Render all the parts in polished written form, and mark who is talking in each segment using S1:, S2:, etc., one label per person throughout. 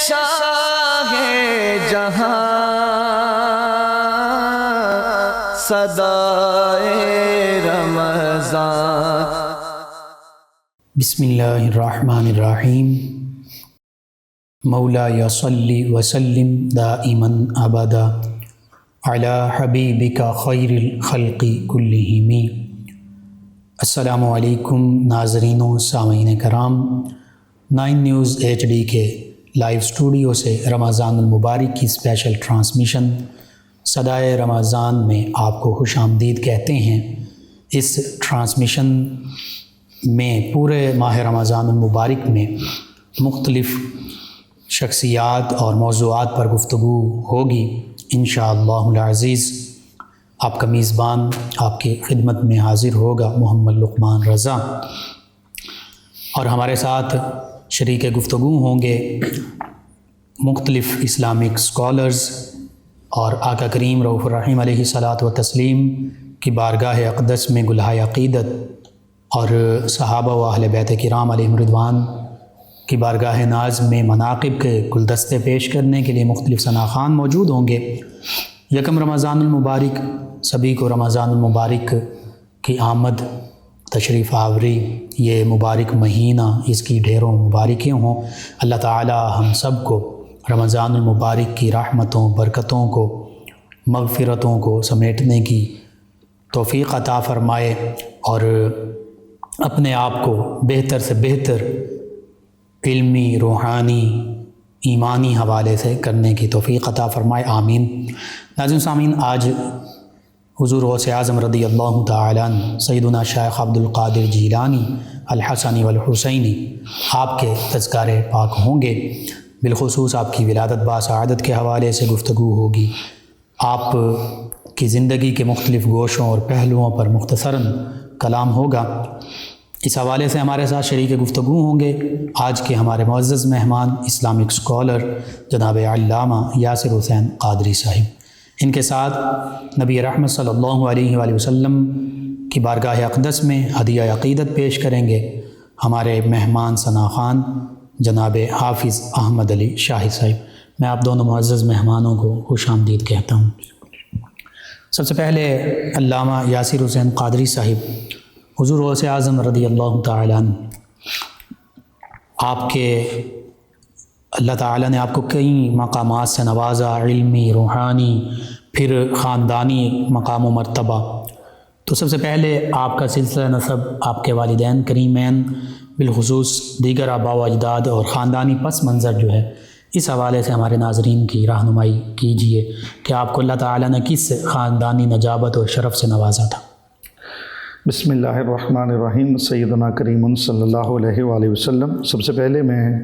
S1: شاہ جہاں صدائے رمضان۔
S2: بسم اللہ الرحمن الرحیم۔ مولا صلی وسلم دائما ابدا علی حبیبک خیر الخلق کلہم۔ السلام علیکم ناظرین و سامعین کرام، 9 نیوز HD کے لائیو اسٹوڈیو سے رمضان المبارک کی اسپیشل ٹرانسمیشن صدائے رمضان میں آپ کو خوش آمدید کہتے ہیں۔ اس ٹرانسمیشن میں پورے ماہ رمضان المبارک میں مختلف شخصیات اور موضوعات پر گفتگو ہوگی انشاءاللہ العزیز۔ آپ کا میزبان آپ کی خدمت میں حاضر ہوگا محمد لقمان رضا، اور ہمارے ساتھ شریک گفتگو ہوں گے مختلف اسلامک اسکالرز اور آقا کریم رؤوف الرحیم علیہ الصلاۃ والتسلیم کی بارگاہ اقدس میں گلہائے عقیدت، اور صحابہ و اہل بیت کرام علیہم رضوان کی بارگاہ ناز میں مناقب کے گلدستے پیش کرنے کے لیے مختلف ثناخوان موجود ہوں گے۔ یکم رمضان المبارک، سبھی کو رمضان المبارک کی آمد، تشریف آوری، یہ مبارک مہینہ، اس کی ڈھیروں مبارکیں ہوں۔ اللہ تعالی ہم سب کو رمضان المبارک کی رحمتوں، برکتوں کو، مغفرتوں کو سمیٹنے کی توفیق عطا فرمائے، اور اپنے آپ کو بہتر سے بہتر علمی، روحانی، ایمانی حوالے سے کرنے کی توفیق عطا فرمائے، آمین۔ ناظرین سامعین، آج حضور غوث اعظم رضی اللہ تعالیٰ عنہ سیدنا شیخ عبد القادر جیلانی الحسنی والحسینی آپ کے تذکار پاک ہوں گے۔ بالخصوص آپ کی ولادت باسعادت کے حوالے سے گفتگو ہوگی۔ آپ کی زندگی کے مختلف گوشوں اور پہلوؤں پر مختصراً کلام ہوگا۔ اس حوالے سے ہمارے ساتھ شریک گفتگو ہوں گے آج کے ہمارے معزز مہمان اسلامک اسکالر جناب علامہ یاسر حسین قادری صاحب۔ ان کے ساتھ نبی رحمت صلی اللہ علیہ وآلہ وسلم کی بارگاہ اقدس میں ہدیہ عقیدت پیش کریں گے ہمارے مہمان ثناخوان جناب حافظ احمد علی شاہی صاحب۔ میں آپ دونوں معزز مہمانوں کو خوش آمدید کہتا ہوں۔ سب سے پہلے علامہ یاسر حسین قادری صاحب، حضور غوث اعظم رضی اللہ تعالیٰ عنہ، آپ کے اللہ تعالیٰ نے آپ کو کئی مقامات سے نوازا، علمی، روحانی، پھر خاندانی مقام و مرتبہ۔ تو سب سے پہلے آپ کا سلسلہ نسب، آپ کے والدین کریمین، بالخصوص دیگر آباء و اجداد اور خاندانی پس منظر جو ہے، اس حوالے سے ہمارے ناظرین کی رہنمائی کیجیے کہ آپ کو اللہ تعالیٰ نے کس خاندانی نجابت اور شرف سے نوازا تھا۔
S3: بسم اللہ الرحمن الرحیم۔ سیدنا کریم صلی اللہ علیہ وآلہ وسلم۔ سب سے پہلے میں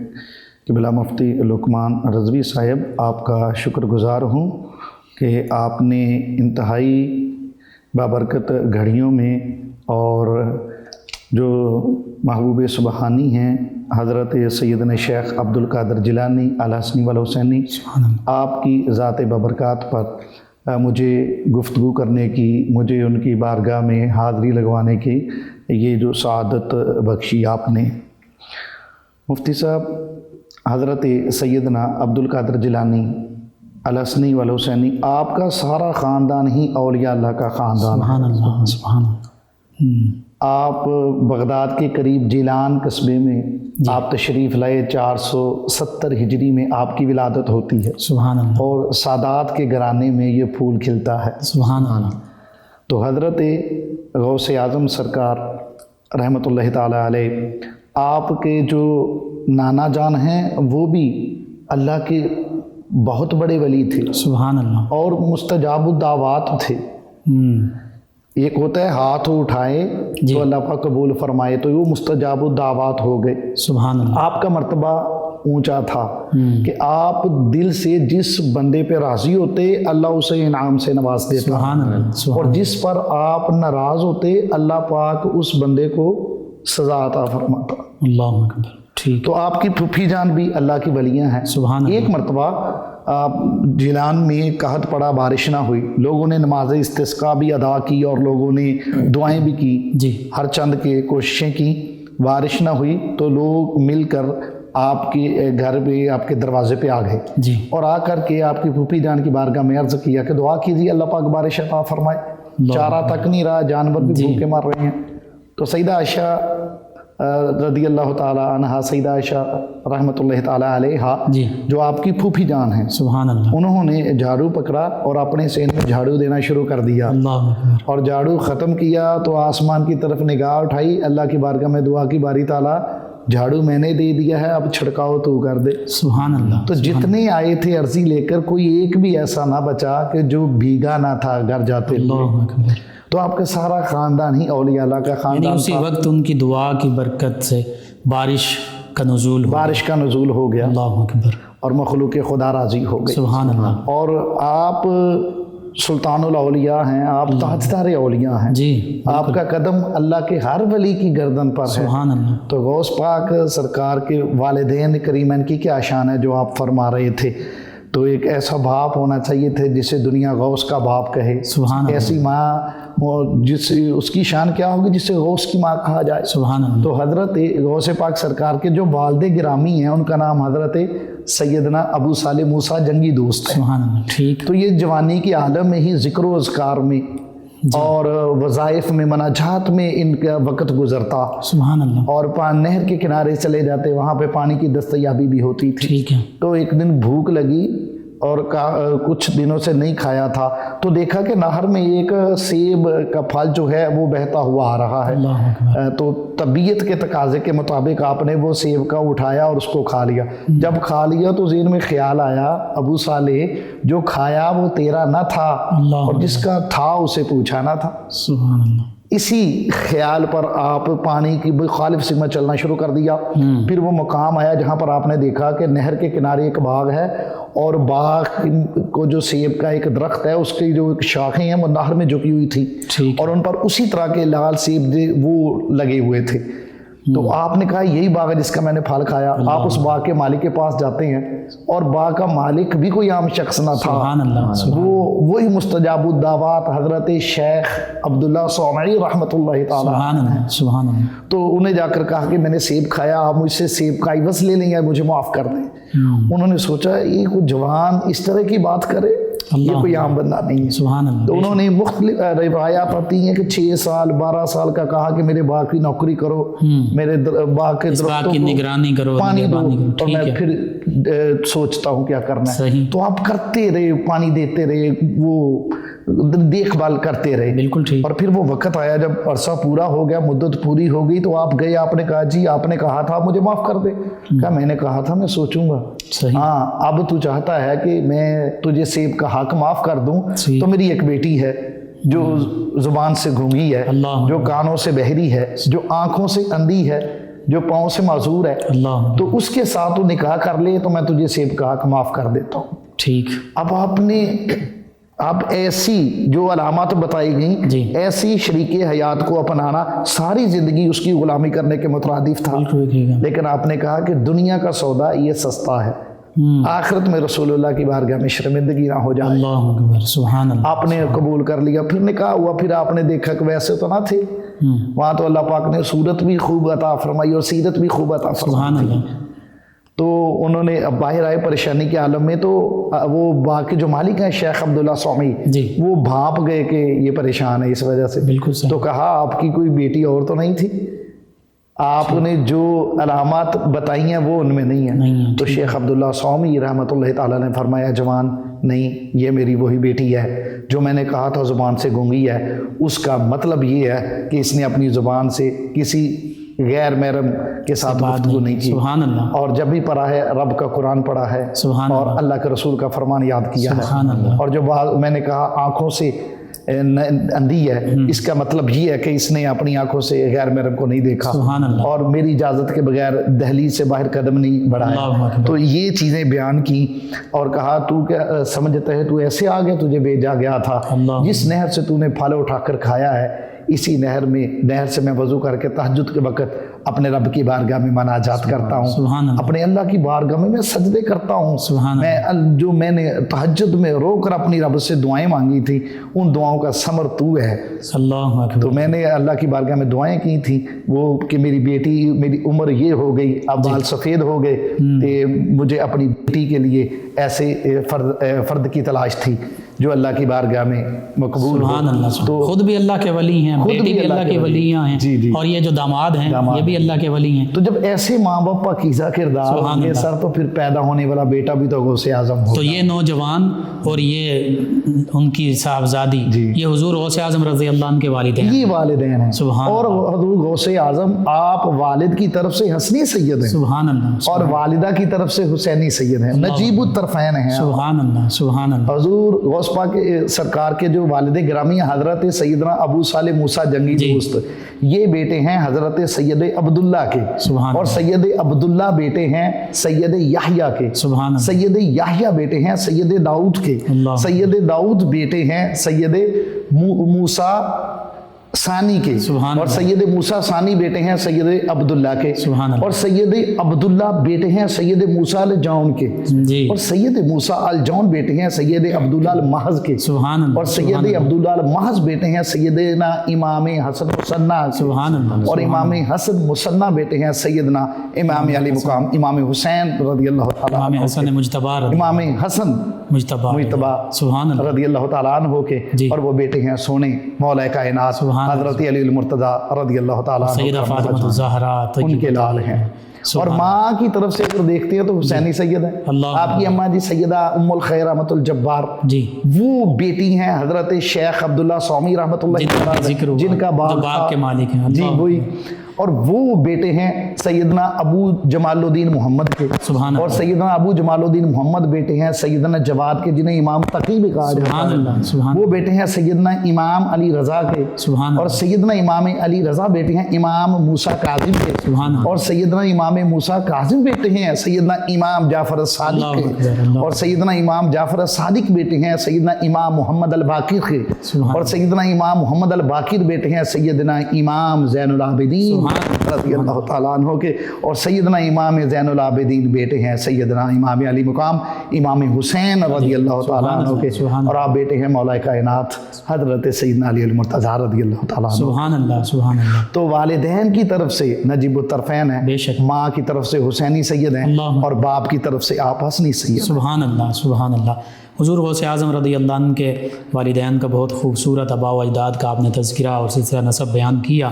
S3: قبلہ مفتی لقمان رضوی صاحب آپ کا شکر گزار ہوں کہ آپ نے انتہائی بابرکت گھڑیوں میں، اور جو محبوب سبحانی ہیں حضرت سیدنا شیخ عبد القادر جیلانی الحسنی والحسینی، آپ کی ذات بابرکات پر مجھے گفتگو کرنے کی، مجھے ان کی بارگاہ میں حاضری لگوانے کی یہ جو سعادت بخشی آپ نے۔ مفتی صاحب، حضرت سیدنا عبد القادر جیلانی الحسنی والحسینی، آپ کا سارا خاندان ہی اولیاء اللہ کا خاندان ہے۔
S2: سبحان اللہ، سبحان اللہ۔
S3: آپ بغداد کے قریب جیلان قصبے میں آپ تشریف لائے، 470 ہجری میں آپ کی ولادت ہوتی ہے،
S2: سبحان اللہ،
S3: اور سادات کے گھرانے میں یہ پھول کھلتا ہے،
S2: سبحان اللہ۔
S3: تو حضرت غوث اعظم سرکار رحمۃ اللہ تعالیٰ علیہ، آپ کے جو نانا جان ہیں وہ بھی اللہ کے بہت بڑے ولی تھے،
S2: سبحان اللہ،
S3: اور مستجاب الدعوات تھے۔ ایک ہوتا ہے ہاتھ اٹھائے تو اللہ پاک قبول فرمائے، تو وہ مستجاب الدعوات ہو گئے۔
S2: سبحان اللہ۔
S3: آپ کا مرتبہ اونچا تھا کہ آپ دل سے جس بندے پہ راضی ہوتے اللہ اسے انعام سے نواز دیتا،
S2: سبحان اللہ،
S3: اور جس پر آپ ناراض ہوتے اللہ پاک اس بندے کو سزا عطا فرماتا۔
S2: اللہ اکبر۔ ٹھیک۔
S3: تو آپ کی پھوپھی جان بھی اللہ کی ولیاں ہیں۔
S2: سبحان اللہ۔
S3: ایک مرتبہ جیلان میں قحط پڑا، بارش نہ ہوئی، لوگوں نے نماز استسقاء بھی ادا کی اور لوگوں نے دعائیں بھی کی،
S2: جی،
S3: ہر چند کے کوششیں کی، بارش نہ ہوئی تو لوگ مل کر آپ کے گھر پہ آپ کے دروازے پہ آ گئے
S2: جی
S3: اور آ کر کے آپ کی پھوپھی جان کی بارگاہ میں عرض کیا کہ دعا کیجیے اللہ پاک بارش عطا فرمائے، چارہ تک نہیں رہا، جانور بھی بھوکے مر رہے ہیں. تو سیدہ عائشہ رضی اللہ تعالیٰ عنہا، سیدہ عائشہ رحمۃ اللہ تعالیٰ علیہا
S2: جی
S3: جو آپ کی پھوپھی جان ہیں،
S2: سبحان اللہ،
S3: انہوں نے جھاڑو پکڑا اور اپنے سین میں جھاڑو دینا شروع کر دیا
S2: اللہ اکبر،
S3: اور جھاڑو ختم کیا تو آسمان کی طرف نگاہ اٹھائی، اللہ کی بارگاہ میں دعا کی باری تعالیٰ جھاڑو میں نے دے دیا ہے، اب چھڑکاؤ تو کر دے.
S2: سبحان اللہ.
S3: تو جتنے آئے تھے عرضی لے کر کوئی ایک بھی ایسا نہ بچا کہ جو بھیگا نہ تھا گھر جاتے ہوئے.
S2: اللہ اکبر.
S3: تو آپ کا سارا خاندان ہی اولیاء اللہ کا
S2: یعنی
S3: خاندان
S2: اسی
S3: تھا.
S2: وقت ان کی دعا کی برکت سے بارش کا نزول ہو.
S3: بارش کا نزول ہو گیا
S2: اللہ اکبر.
S3: اور مخلوق خدا راضی ہو گئی.
S2: سبحان اللہ.
S3: اور آپ سلطان الاولیاء ہیں، آپ تاجدار اولیاء ہیں.
S2: جی
S3: آپ کا قدم اللہ کے ہر ولی کی گردن پر ہے.
S2: سبحان اللہ.
S3: تو غوث پاک سرکار کے والدین کریمین کی کیا شان ہے جو آپ فرما رہے تھے. تو ایک ایسا باپ ہونا چاہیے تھے جسے دنیا غوث کا باپ کہے.
S2: سبحان اللہ.
S3: ایسی ماں جس اس کی شان کیا ہوگی جسے غوث کی ماں کہا جائے.
S2: سبحان اللہ.
S3: تو حضرت غوث پاک سرکار کے جو والد گرامی ہیں ان کا نام حضرت سیدنا ابو صالح موسیٰ جنگی دوست ہے.
S2: سبحان اللہ. ٹھیک.
S3: تو یہ جوانی کے عالم میں ہی ذکر و اذکار میں اور وظائف میں مناجات میں ان کا وقت گزرتا.
S2: سبحان اللہ.
S3: اور نہر کے کنارے چلے جاتے، وہاں پہ پانی کی دستیابی بھی ہوتی تھی.
S2: ٹھیک ہے.
S3: تو ایک دن بھوک لگی اور کچھ دنوں سے نہیں کھایا تھا تو دیکھا کہ نہر میں ایک سیب کا پھل جو ہے وہ بہتا ہوا آ رہا ہے.
S2: اللہ اکبر.
S3: تو طبیعت کے تقاضے کے مطابق آپ نے وہ سیب کا اٹھایا اور اس کو کھا لیا. جب کھا لیا تو ذہن میں خیال آیا ابو صالح جو کھایا وہ تیرا نہ تھا اور جس کا تھا اسے پوچھا نہ تھا.
S2: سبحان اللہ.
S3: اسی خیال پر آپ پانی کی مخالف سمت چلنا شروع کر دیا. پھر وہ مقام آیا جہاں پر آپ نے دیکھا کہ نہر کے کنارے ایک باغ ہے اور باغ کو جو سیب کا ایک درخت ہے اس کی جو شاخیں ہیں وہ نہر میں جھکی ہوئی تھی اور ان پر اسی طرح کے لال سیب وہ لگے ہوئے تھے. تو آپ نے کہا یہی باغ ہے جس کا میں نے پھل کھایا. آپ اس باغ کے مالک کے پاس جاتے ہیں اور باغ کا مالک بھی کوئی عام شخص نہ تھا.
S2: سبحان اللہ.
S3: وہی مستجاب الدعوات حضرت شیخ عبداللہ صومعی رحمۃ اللہ تعالیٰ.
S2: سبحان اللہ. سبحان اللہ.
S3: تو انہیں جا کر کہا کہ میں نے سیب کھایا، آپ مجھ سے سیب کا عوض لے لیں یا مجھے معاف کر دیں. انہوں نے سوچا یہ کوئی جوان اس طرح کی بات کرے، یہ کوئی عام بندہ نہیں ہے.
S2: سبحان اللہ.
S3: تو انہوں نے مختلف روایات آتی ہیں کہ 6 سال 12 سال کا کہا کہ میرے باغ کی نوکری کرو، میرے باغ کے درختوں
S2: کی نگرانی کرو،
S3: پانی دو اور میں پھر سوچتا ہوں کیا کرنا ہے. تو آپ کرتے رہے، پانی دیتے رہے، وہ دیکھ بھال کرتے رہے.
S2: بالکل ٹھیک.
S3: اور پھر وہ وقت آیا جب عرصہ پورا ہو گیا، مدت پوری ہو گئی تو آپ گئے، آپ نے کہا جی آپ نے کہا تھا مجھے معاف کر دے. کہا میں نے کہا تھا میں سوچوں گا. ہاں اب تو چاہتا ہے کہ میں تجھے سیب کا حق معاف کر دوں. تو میری ایک بیٹی ہے جو زبان سے گونگی ہے، جو کانوں سے بہری ہے، جو آنکھوں سے اندھی ہے، جو پاؤں سے معذور ہے، تو اس کے ساتھ تو نکاح کر لے تو میں تجھے سیب کا حق معاف کر دیتا ہوں.
S2: ٹھیک.
S3: اب ایسی جو علامات بتائی گئیں ایسی شریک حیات کو اپنانا ساری زندگی اس کی غلامی کرنے کے مترادف تھا. لیکن آپ نے کہا کہ دنیا کا سودا یہ سستا ہے، آخرت میں رسول اللہ کی بارگاہ میں شرمندگی نہ ہو جائے.
S2: اللہ اکبر. سبحان اللہ.
S3: آپ نے قبول کر لیا، پھر نکاح ہوا، پھر آپ نے دیکھا کہ ویسے تو نہ تھے وہاں، تو اللہ پاک نے صورت بھی خوب عطا فرمائی اور سیرت بھی خوب عطا
S2: سبحان
S3: فرمائی.
S2: اللہ.
S3: تو انہوں نے اب باہر آئے پریشانی کے عالم میں، تو وہ باغ کے جو مالک ہیں شیخ عبداللہ صومعی وہ بھانپ گئے کہ یہ پریشان ہے اس وجہ سے.
S2: بالکل.
S3: تو کہا آپ کی کوئی بیٹی اور تو نہیں تھی؟ آپ نے جو علامات بتائی ہیں وہ ان میں نہیں ہیں. تو شیخ عبداللہ صومعی رحمۃ اللہ تعالیٰ نے فرمایا جوان نہیں، یہ میری وہی بیٹی ہے جو میں نے کہا تھا زبان سے گونگی ہے. اس کا مطلب یہ ہے کہ اس نے اپنی زبان سے کسی غیر محرم کے ساتھ گفتگو نہیں کی.
S2: سبحان اللہ.
S3: اور جب بھی پڑھا ہے رب کا قرآن پڑھا ہے اور اللہ کے رسول کا فرمان یاد کیا ہے.
S2: سبحان اللہ.
S3: اور جو میں نے کہا آنکھوں سے اندھی ہے، اس کا مطلب یہ ہے کہ اس نے اپنی آنکھوں سے غیر محرم کو نہیں دیکھا اور میری اجازت کے بغیر دہلیز سے باہر قدم نہیں بڑھایا. تو یہ چیزیں بیان کی اور کہا تو کیا سمجھتا ہے تو ایسے آگے تجھے بھیجا گیا تھا، جس نہر سے تو نے پھل اٹھا کر کھایا ہے اسی نہر سے میں وضو کر کے تہجد کے وقت اپنے رب کی بارگاہ میں مناجات کرتا ہوں،
S2: سبحان اللہ،
S3: اپنے اللہ کی بارگاہ میں سجدے کرتا ہوں،
S2: سبحان
S3: میں نے تہجد میں رو کر اپنی رب سے دعائیں مانگی تھی، ان دعاؤں کا ثمر تو ہے۔
S2: اللہ اکبر۔
S3: تو میں نے اللہ کی بارگاہ میں دعائیں کی تھیں وہ کہ میری بیٹی، میری عمر یہ ہو گئی، اب بال سفید ہو گئے، کہ مجھے اپنی بیٹی کے لیے ایسے فرد کی تلاش تھی جو اللہ کی بارگاہ میں مقبول ہو۔
S2: سبحان اللہ،
S3: تو
S2: خود بھی اللہ کے ولی ہیں، بیٹی بھی اللہ کی ولیاں ہیں،
S3: جی جی،
S2: اور یہ جو داماد ہیں یہ بھی اللہ کے ولی ہیں۔
S3: تو جب ایسے ماں باپ پاکیزہ کردار ہوں گے سر، تو پھر پیدا ہونے والا بیٹا بھی تو غوث اعظم ہوگا۔
S2: تو یہ نوجوان اور یہ ان کی صاحبزادی یہ حضور غوث اعظم رضی اللہ عنہ کے والدین،
S3: یہ والدین ہیں،
S2: سبحان
S3: اور حضور غوث اعظم آپ والد کی طرف سے حسنی سید ہیں،
S2: سبحان اللہ،
S3: اور والدہ کی طرف سے حسینی سید ہیں، نجیب الطرفین ہیں۔
S2: سبحان اللہ، سبحان اللہ،
S3: حضور غوث پاک سرکار کے جو والد گرامی حضرت سیدنا ابو صالح موسیٰ جنگی دوست، یہ بیٹے ہیں حضرت سید عبداللہ کے،
S2: سبحان
S3: اور سید عبداللہ بیٹے ہیں سید یحییٰ کے،
S2: سبحان اللہ،
S3: سید یحییٰ بیٹے ہیں سید داؤد کے،
S2: اللہ،
S3: سید داؤد بیٹے ہیں سید موسیٰ ثانی کے،
S2: سبحان
S3: اور
S2: اللہ،
S3: سید موسیٰ ثانی بیٹے ہیں سید عبداللہ کے،
S2: سبحان اللہ،
S3: اور سید عبداللہ بیٹے ہیں سید موسیٰ الجون کے،
S2: جی،
S3: اور سید موسیٰ الجون بیٹے ہیں سید عبداللہ المحض کے،
S2: سبحان اللہ،
S3: اور سید عبداللہ المحض بیٹے ہیں سیدنا امام حسن مصنع کے،
S2: سبحان اللہ،
S3: اور امام حسن مصنع بیٹے ہیں سیدنا امام علی مقام امام حسین رضی اللہ تعالیٰ
S2: امام
S3: عنہ
S2: حسن مجتبی،
S3: امام حسن
S2: مجتبی، سبحان اللہ،
S3: رضی اللہ تعالیٰ عنہ کے،
S2: جی،
S3: اور وہ بیٹے ہیں سونے مولا کائنات
S2: سبحان
S3: حضرت علی المرتضیٰ رضی اللہ تعالیٰ عنہ
S2: سیدہ فاطمہ الزہرا
S3: ان کے لال ہیں۔ اور ماں کی طرف سے اگر دیکھتے ہیں تو حسینی سید ہے،
S2: اللہ،
S3: آپ کی اماں جی سیدہ ام الخیر رحمۃ الجبار،
S2: جی،
S3: وہ بیٹی ہیں حضرت شیخ عبداللہ سومی رحمۃ اللہ علیہ، جن کا باغ
S2: کے مالک ہیں،
S3: جی وہی، اور وہ بیٹے ہیں سیدنا ابو جمال الدین محمد کے،
S2: سبحان
S3: اور سیدنا ابو جمال الدین محمد بیٹے ہیں سیدنا جواد کے، جنہیں امام تقی بھی کہا جاتا
S2: سبحان اللہ،
S3: ہے،
S2: سبحان
S3: وہ بیٹے ہیں سیدنا امام علی رضا کے،
S2: سبحان
S3: اور سیدنا امام علی رضا بیٹے ہیں امام موسیٰ کاظم کے،
S2: سبحان اللہ،
S3: اور سیدنا امام موسیٰ کاظم بیٹے ہیں سیدنا امام جعفر الصادق کے، اور سیدنا امام جعفر الصادق بیٹے ہیں سیدنا امام محمد الباقر کے، اور سیدنا امام محمد الباقر بیٹے ہیں سیدنا امام زین العابدین رضی اللہ تعالیٰ عنہ کے، اور سیدنا امام زین العابدین بیٹے ہیں سیدنا امام علی مقام امام حسین رضی اللہ تعالیٰ عنہ کے، اور آپ بیٹے ہیں مولا کائنات حضرت سیدنا علی المرتضیٰ رضی اللہ تعالیٰ عنہ۔
S2: سبحان اللہ، سبحان اللہ،
S3: تو والدین کی طرف سے نجیب الطرفین ہیں،
S2: بے شک،
S3: ماں کی طرف سے حسینی سید ہیں،
S2: اللہ،
S3: اور باپ کی طرف سے آپ حسنی سید۔
S2: سبحان اللہ، سبحان اللہ۔ حضور غوث اعظم رضی اللہ عنہ کے والدین کا بہت خوبصورت آباء و اجداد کا آپ نے تذکرہ اور سلسلہ نسب بیان کیا۔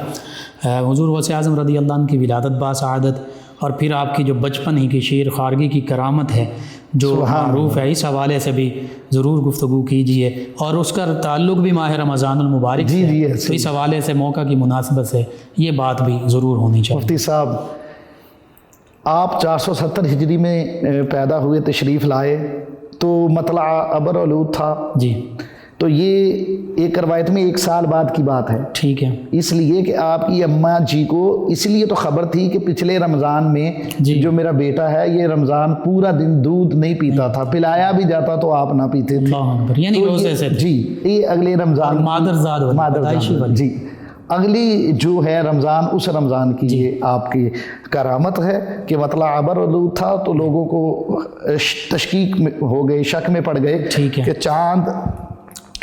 S2: حضور غوث اعظم رضی اللہ عنہ کی ولادت باسعادت، اور پھر آپ کی جو بچپن ہی کی شیر خارگی کی کرامت ہے جو معروف ہے، اس حوالے سے بھی ضرور گفتگو کیجیے، اور اس کا تعلق بھی ماہ رمضان المبارک سے ہے، تو اس حوالے سے موقع کی مناسبت سے یہ بات بھی ضرور ہونی چاہیے۔
S3: مفتی صاحب، آپ 470 ہجری میں پیدا ہوئے، تشریف لائے، تو مطلع ابر الود تھا،
S2: جی،
S3: تو یہ ایک روایت میں 1 سال بعد کی بات ہے،
S2: ٹھیک ہے،
S3: اس لیے کہ آپ کی اماں جی کو اس لیے تو خبر تھی کہ پچھلے رمضان میں جو میرا بیٹا ہے یہ رمضان پورا دن دودھ نہیں پیتا تھا، پلایا بھی جاتا تو آپ نہ پیتے تھے،
S2: اللہ اکبر، یعنی روزے سے،
S3: جی، یہ اگلے رمضان
S2: مادرزاد،
S3: جی، اگلی جو ہے رمضان، اس رمضان کی یہ آپ کی کرامت ہے کہ مطلع ابر الود تھا، تو لوگوں کو تشکیک ہو گئی، شک میں پڑ گئے کہ چاند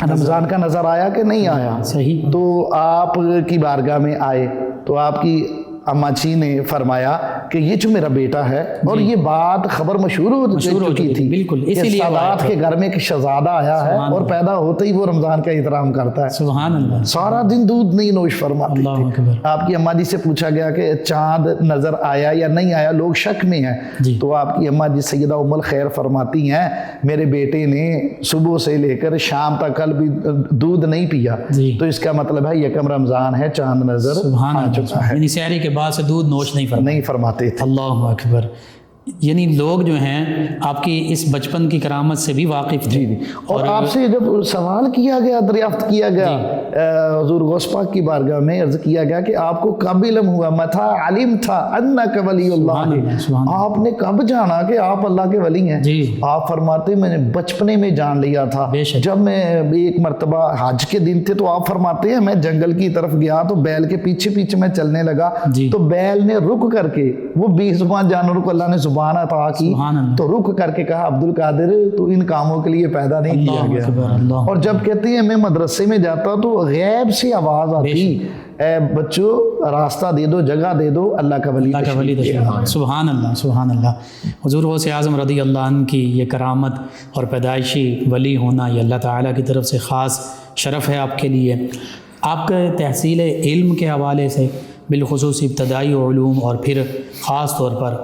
S3: رمضان کا نظر آیا کہ نہیں آیا،
S2: صحیح،
S3: تو آپ کی بارگاہ میں آئے تو آپ کی اماں جی نے فرمایا کہ یہ جو میرا بیٹا ہے، اور یہ بات خبر مشہور ہو چکی تھی،
S2: بالکل،
S3: کہ سادات کے گھر میں ایک شہزادہ آیا ہے، اور پیدا ہوتے ہی وہ رمضان کا احترام کرتا ہے،
S2: سبحان اللہ،
S3: سارا دن دودھ نہیں نوش فرماتے تھے۔ آپ کی اماں جی سے پوچھا گیا کہ چاند نظر آیا یا نہیں آیا، لوگ شک میں ہیں، تو آپ کی اماں جی سیدہ ام الخیر فرماتی ہیں میرے بیٹے نے صبح سے لے کر شام تک کل بھی دودھ نہیں پیا، تو اس کا مطلب ہے یکم رمضان ہے، چاند نظر آ چکا ہے،
S2: یعنی سحری کے بعد سے دودھ نوش نہیں
S3: فرماتے تھے۔
S2: اللہ اکبر، یعنی لوگ جو ہیں آپ کی اس بچپن کی کرامت سے بھی واقف تھے.
S3: جی اور آپ سے جب سوال کیا گیا، دریافت کیا گیا حضور غوث پاک کی بارگاہ میں، عرض کیا گیا کہ آپ کو کب علم ہوا، متى علمت انک ولی اللہ، آپ نے کب جانا کہ آپ اللہ کے ولی ہیں؟ آپ فرماتے میں نے بچپنے میں جان لیا تھا. جب میں ایک مرتبہ حج کے دن تھے تو آپ فرماتے ہیں میں جنگل کی طرف گیا تو بیل کے پیچھے پیچھے میں چلنے لگا تو بیل نے رک کر کے، وہ بے زبان جانور کو اللہ نے زبان عطا کی تو رک کر کے کہا عبد القادر تو ان کاموں کے لیے پیدا نہیں کیا گیا. اور جب کہتے ہیں میں مدرسے میں جاتا تو غیب سے آواز آتی، اے بچوں راستہ دے دو، جگہ دے دو، اللہ کا ولی تشریف.
S2: سبحان اللہ سبحان اللہ. حضور غوث اعظم رضی اللہ عنہ کی یہ کرامت اور پیدائشی ولی ہونا یہ اللہ تعالیٰ کی طرف سے خاص شرف ہے آپ کے لیے. آپ کے تحصیل علم کے حوالے سے بالخصوص ابتدائی علوم اور پھر خاص طور پر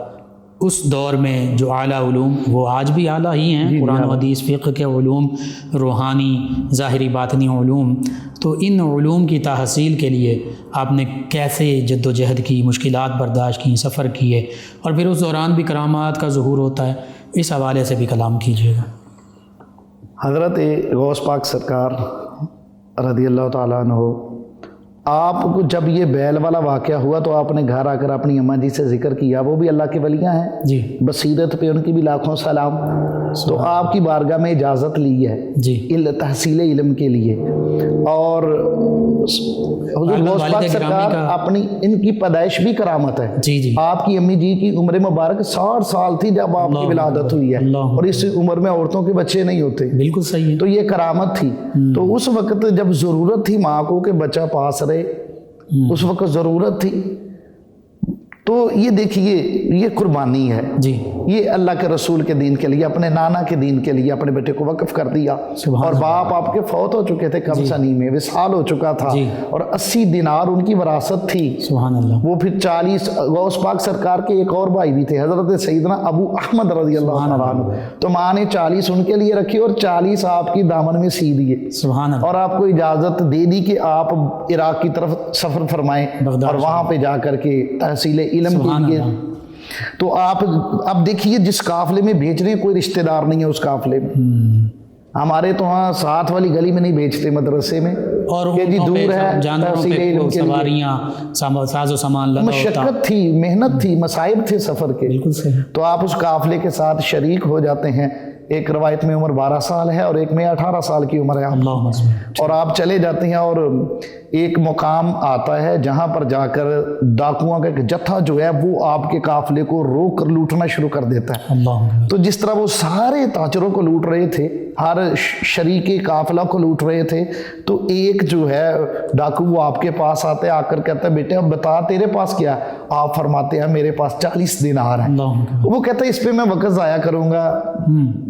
S2: اس دور میں جو اعلیٰ علوم، وہ آج بھی اعلیٰ ہی ہیں، قرآن و حدیث، فقہ کے علوم، روحانی ظاہری باطنی علوم. تو ان علوم کی تحصیل کے لیے آپ نے کیسے جد و جہد کی، مشکلات برداشت کی، سفر کیے، اور پھر اس دوران بھی کرامات کا ظہور ہوتا ہے، اس حوالے سے بھی کلام کیجیے گا.
S3: حضرت غوث پاک سرکار رضی اللہ تعالیٰ عنہ، آپ کو جب یہ بیل والا واقعہ ہوا تو آپ نے گھر آ کر اپنی اماں جی سے ذکر کیا، وہ بھی اللہ کے ولیاں ہیں
S2: جی،
S3: بصیرت پہ ان کی بھی لاکھوں سلام. تو آپ کی بارگاہ میں اجازت لی ہے
S2: جی
S3: تحصیل علم کے لیے. اور حضور غوث پاک سرکار اپنی ان کی پیدائش بھی کرامت ہے.
S2: جی جی
S3: آپ کی امی جی کی عمر مبارک 60 سال تھی جب آپ کی ولادت ہوئی ہے، اور اس عمر میں عورتوں کے بچے نہیں ہوتے.
S2: بالکل صحیح ہے.
S3: تو یہ کرامت تھی. تو اس وقت جب ضرورت تھی ماں کو کہ بچہ پاس رہے، اس وقت ضرورت تھی. تو یہ دیکھیے یہ قربانی ہے
S2: جی،
S3: یہ اللہ کے رسول کے دین کے لیے، اپنے نانا کے دین کے لیے اپنے بیٹے کو وقف کر دیا. اور باپ آپ کے فوت ہو چکے تھے کم سنی میں، وصال ہو چکا تھا، اور 80 دینار ان کی وراثت تھی.
S2: سبحان اللہ.
S3: وہ پھر 40 غوث پاک سرکار کے ایک اور بھائی بھی تھے حضرت سیدنا ابو احمد رضی اللہ تعالیٰ عنہ. تو ماں نے 40 ان کے لیے رکھی اور 40 آپ کی دامن میں سی دیے.
S2: سبحان اللہ.
S3: اور آپ کو اجازت دے دی کہ آپ عراق کی طرف سفر فرمائیں اور وہاں پہ جا کر کے تحصیل علم کے لیے. تو آپ اب دیکھیے جس قافلے میں بھیج رہے ہیں کوئی رشتہ دار نہیں ہے اس قافلے میں. ہمارے تو ہاں ساتھ والی گلی میں نہیں بھیجتے مدرسے میں، اور کہ جی دور ہے تحصیل علم کے
S2: سواریاں ساز و سامان لگا ہوتا،
S3: مشقت تھی، محنت تھی، مصائب تھے سفر کے.
S2: بالکل صحیح.
S3: تو آپ اس قافلے کے ساتھ شریک ہو جاتے ہیں. ایک روایت میں عمر 12 سال ہے اور ایک میں 18 سال کی عمر ہے. اور آپ چلے جاتے ہیں اور ایک مقام آتا ہے جہاں پر جا کر ڈاکوؤں کا ایک جتھا جو ہے وہ آپ کے قافلے کو روک کر لوٹنا شروع کر دیتا ہے. تو جس طرح وہ سارے تاجروں کو لوٹ رہے تھے، ہر شریک قافلہ کو لوٹ رہے تھے، تو ایک جو ہے ڈاکو وہ آپ کے پاس آتا ہے، آ کر کہتا ہے بیٹے اب بتا تیرے پاس کیا ہے؟ آپ فرماتے ہیں میرے پاس 40 دینار ہیں. وہ کہتا ہے اس پہ میں وقت ضائع کروں گا.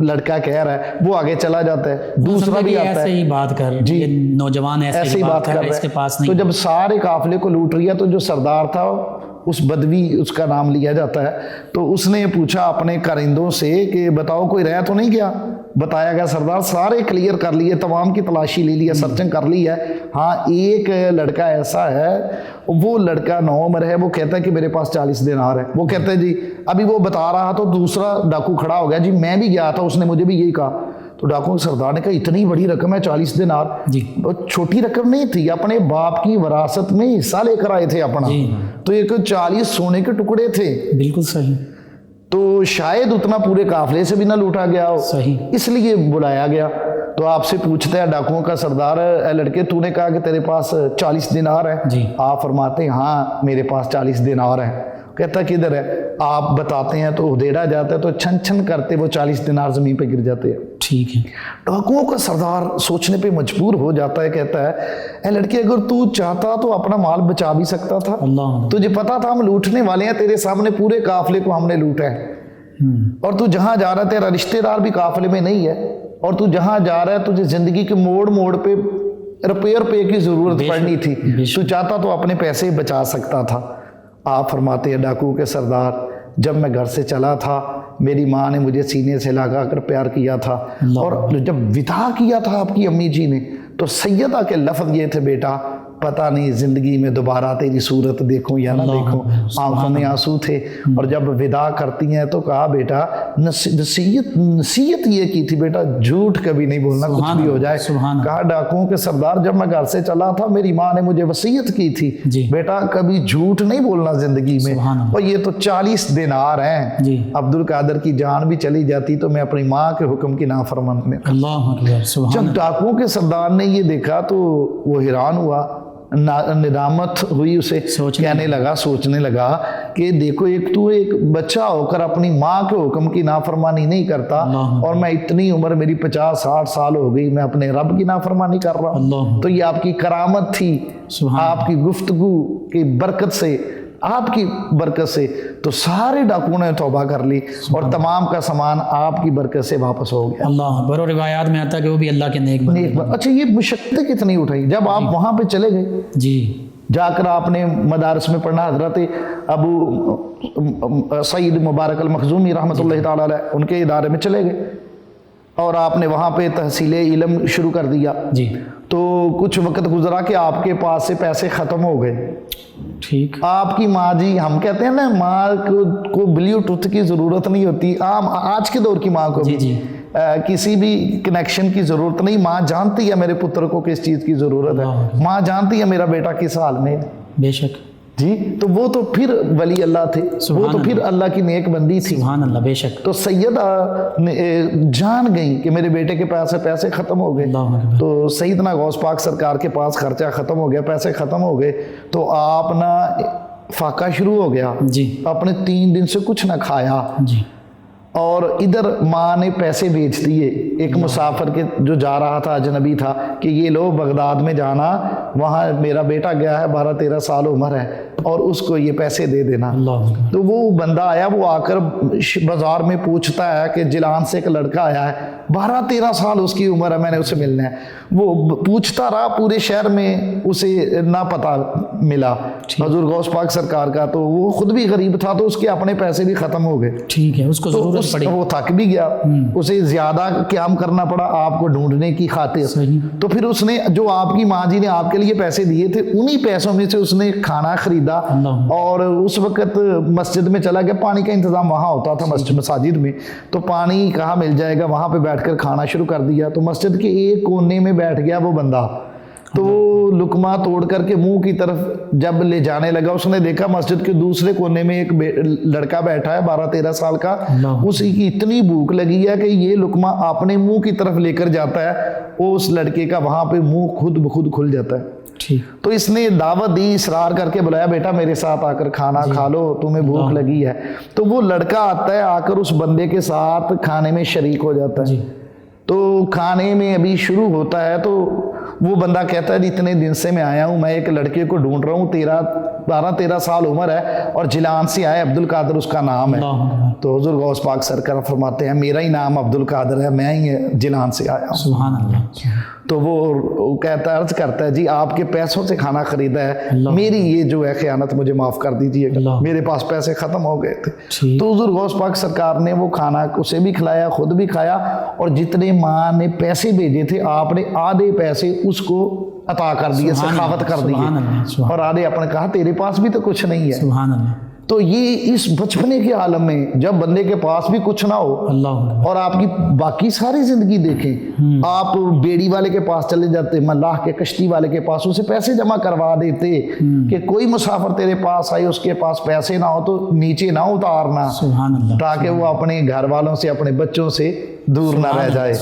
S3: لڑکا کہہ رہا ہے، وہ آگے چلا جاتا ہے. دوسرا بھی آتا ہے
S2: ایسے ہی بات کر، جی نوجوان ایسے ہی بات کر رہا ہے.
S3: تو جب سارے قافلے کو لوٹ رہی ہے تو جو سردار تھا اس بدوی اس کا نام لیا جاتا ہے، تو اس نے پوچھا اپنے کارندوں سے کہ بتاؤ کوئی رہ تو نہیں گیا؟ بتایا گیا سردار سارے کلیئر کر لیے، تمام کی تلاشی لے لی ہے، سرچنگ کر لی ہے. ہاں ایک لڑکا ایسا ہے، وہ لڑکا 9 عمر ہے، وہ کہتا ہے کہ میرے پاس 40 دینار ہے. وہ کہتا ہے جی ابھی وہ بتا رہا تو دوسرا ڈاکو کھڑا ہو گیا، جی میں بھی گیا تھا، اس نے مجھے بھی یہی کہا. تو ڈاکو سردار نے کہا اتنی بڑی رقم ہے 40 دینار؟ جی چھوٹی رقم نہیں تھی، اپنے باپ کی وراثت میں حصہ لے کر آئے تھے اپنا. تو ایک 40 سونے کے ٹکڑے تھے.
S2: بالکل صحیح.
S3: تو شاید اتنا پورے قافلے سے بھی نہ لوٹا گیا ہو، صحیح، اس لیے بلایا گیا. تو آپ سے پوچھتا ہے ڈاکوؤں کا سردار، اے لڑکے تو نے کہا کہ تیرے پاس 40 دینار ہے؟ جی. آپ فرماتے ہیں ہاں میرے پاس 40 دینار ہے. کہتا کدھر ہے؟ آپ بتاتے ہیں تو ادھیڑا جاتا ہے، تو چھن چھن کرتے وہ 40 دینار زمین پہ گر جاتے ہیں. ٹھیک ہے. ڈاکوؤں کا سردار سوچنے پہ مجبور ہو جاتا ہے، کہتا ہے اے لڑکے اگر تو چاہتا تو اپنا مال بچا بھی سکتا تھا. تجھے پتا تھا ہم لوٹنے والے ہیں، تیرے سامنے پورے قافلے کو ہم نے لوٹا ہے، اور تو جہاں جا رہا تیرا رشتہ دار بھی قافلے میں نہیں ہے، اور تو جہاں جا رہا ہے تجھے زندگی کے موڑ موڑ پہ روپے کی ضرورت پڑنی تھی، تو چاہتا تو اپنے پیسے بچا سکتا تھا. آپ فرماتے ہیں ڈاکو کے سردار جب میں گھر سے چلا تھا میری ماں نے مجھے سینے سے لگا کر پیار کیا تھا، اور جب ودا کیا تھا آپ کی امی جی نے تو سیدہ کے لفظ یہ تھے بیٹا پتہ نہیں زندگی میں دوبارہ تیری صورت دیکھوں یا نہ دیکھوں، آنکھوں میں آنسو تھے۔ اور جب وداع کرتی ہیں تو کہا بیٹا نصیحت یہ کی تھی بیٹا جھوٹ کبھی نہیں بولنا کچھ بھی ہو جائے۔ کہا ڈاکوؤں کے سردار جب میں گھر سے چلا تھا میری ماں نے مجھے وصیت کی تھی بیٹا کبھی جھوٹ نہیں بولنا زندگی میں۔ اور یہ تو 40 دینار ہیں، عبد القادر کی جان بھی چلی جاتی تو میں اپنی ماں کے حکم کی نافرمانی میں۔ جب ڈاکوؤں کے سردار نے یہ دیکھا تو وہ حیران ہوا، ندامت ہوئی اسے، کہنے لگا سوچنے لگا کہ دیکھو تو ایک بچہ ہو کر اپنی ماں کے حکم کی نافرمانی نہیں کرتا، اور میں اتنی عمر میری 50-60 سال ہو گئی میں اپنے رب کی نافرمانی کر رہا ہوں۔ تو یہ آپ کی کرامت تھی، آپ کی گفتگو کی برکت سے، آپ کی برکت سے تو سارے ڈاکوؤں نے توبہ کر لی اور تمام کا سامان آپ کی برکت سے واپس ہو گیا۔
S2: اللہ اکبر۔ اور روایات میں آتا ہے کہ وہ بھی اللہ کے نیک بندے۔
S3: اچھا یہ مشقتیں کتنی اٹھائی جب آپ وہاں پہ چلے گئے؟
S2: جی
S3: جا کر آپ نے مدارس میں پڑھنا، حضرت ابو سعید مبارک المخزومی رحمۃ اللہ تعالیٰ علیہ ان کے ادارے میں چلے گئے اور آپ نے وہاں پہ تحصیل علم شروع کر دیا۔
S2: جی
S3: تو کچھ وقت گزرا کہ آپ کے پاس سے پیسے ختم ہو گئے۔
S2: ٹھیک۔
S3: آپ کی ماں جی، ہم کہتے ہیں نا ماں کو بلیوٹوتھ کی ضرورت نہیں ہوتی، عام آج کے دور کی ماں کو بھی کسی بھی کنیکشن کی ضرورت نہیں، ماں جانتی ہے میرے پتر کو کس چیز کی ضرورت ہے، ماں جانتی ہے میرا بیٹا کس حال میں۔
S2: بے شک
S3: جی تو وہ تو پھر ولی اللہ تھے، وہ تو پھر اللہ کی نیک بندی تھی۔
S2: سبحان اللہ۔ بے شک۔
S3: تو سیدہ جان گئی کہ میرے بیٹے کے پاس پیسے ختم ہو گئے، تو سیدنا غوث پاک سرکار کے پاس خرچہ ختم ہو گیا، پیسے ختم ہو گئے، تو آپ نا فاقہ شروع ہو گیا
S2: جی۔
S3: آپ نے 3 دن سے کچھ نہ کھایا،
S2: جی۔
S3: اور ادھر ماں نے پیسے بیچ دیے ایک مسافر کے جو جا رہا تھا، اجنبی تھا، کہ یہ لو بغداد میں جانا، وہاں میرا بیٹا گیا ہے 12-13 سال عمر ہے اور اس کو یہ پیسے دے دینا۔ تو وہ بندہ آیا، وہ آ کر بازار میں پوچھتا ہے کہ جلان سے ایک لڑکا آیا ہے 12-13 سال اس کی عمر ہے، میں نے اسے ملنا ہے۔ وہ پوچھتا رہا پورے شہر میں، اسے نہ پتہ ملا حضور غوث پاک سرکار کا، تو وہ خود بھی غریب تھا تو اس کے اپنے پیسے بھی ختم ہو گئے۔
S2: ٹھیک ہے، اس کو ضرورت پڑی،
S3: وہ تھک بھی گیا، اسے زیادہ قیام کرنا پڑا آپ کو ڈھونڈنے کی خاطر۔ تو پھر اس نے جو آپ کی ماں جی نے آپ کے لیے پیسے دیے تھے انہی پیسوں میں سے اس نے کھانا خریدا، اور اس وقت مسجد میں چلا گیا، پانی کا انتظام وہاں ہوتا تھا مساجد میں، تو پانی کہاں مل جائے گا، وہاں پہ بیٹھ کر کھانا شروع کر دیا۔ تو مسجد کے ایک کونے میں بیٹھ گیا وہ بندہ، تو وہ لقمہ توڑ کر کے منہ کی طرف جب لے جانے لگا، اس نے دیکھا مسجد کے دوسرے کونے میں ایک لڑکا بیٹھا ہے 12-13 سال کا، اسی کی اتنی بھوک لگی ہے کہ یہ لقمہ اپنے منہ کی طرف لے کر جاتا ہے، وہ اس لڑکے کا وہاں پہ منہ خود بخود کھل جاتا ہے۔ تو اس نے دعوت دی، اصرار کر کے بلایا بیٹا میرے ساتھ آ کر کھانا کھا لو، تمہیں بھوک لگی ہے۔ تو وہ لڑکا آتا ہے، آ کر اس بندے کے ساتھ کھانے میں شریک ہو جاتا ہے۔ تو کھانے میں ابھی شروع ہوتا ہے تو وہ بندہ کہتا ہے اتنے دن سے میں آیا ہوں، میں ایک لڑکے کو ڈھونڈ رہا ہوں، 12-13 سال عمر ہے اور جلان سے آیا، عبد القادر اس کا نام ہے۔ تو حضور غوث پاک سرکار فرماتے ہیں میرا ہی نام عبد القادر ہے، میں ہی جلان سے آیا ہوں۔
S2: سبحان اللہ۔
S3: تو وہ کہتا ہے، عرض کرتا ہے جی آپ کے پیسوں سے کھانا خریدا ہے، میری یہ جو ہے خیانت مجھے معاف کر دیجیے گا، میرے پاس پیسے ختم ہو گئے تھے۔ تو حضور غوث پاک سرکار نے وہ کھانا اسے بھی کھلایا، خود بھی کھایا، اور جتنے ماں نے پیسے بھیجے تھے آپ نے آدھے پیسے اس کو عطا کر دیے، سخاوت کر دیے، اور آدھے آپ نے کہا تیرے پاس بھی تو کچھ نہیں ہے۔
S2: سبحان اللہ۔
S3: تو یہ اس بچپنے کے عالم میں جب بندے کے پاس بھی کچھ نہ ہو اور آپ کی باقی ساری زندگی دیکھیں، آپ بیڑی والے کے پاس چلے جاتے، ملاح کے کشتی والے کے پاس، اسے پیسے جمع کروا دیتے کہ کوئی مسافر تیرے پاس آئے اس کے پاس پیسے نہ ہو تو نیچے نہ اتارنا، تاکہ وہ اپنے گھر والوں سے اپنے بچوں سے دور نہ رہ جائے،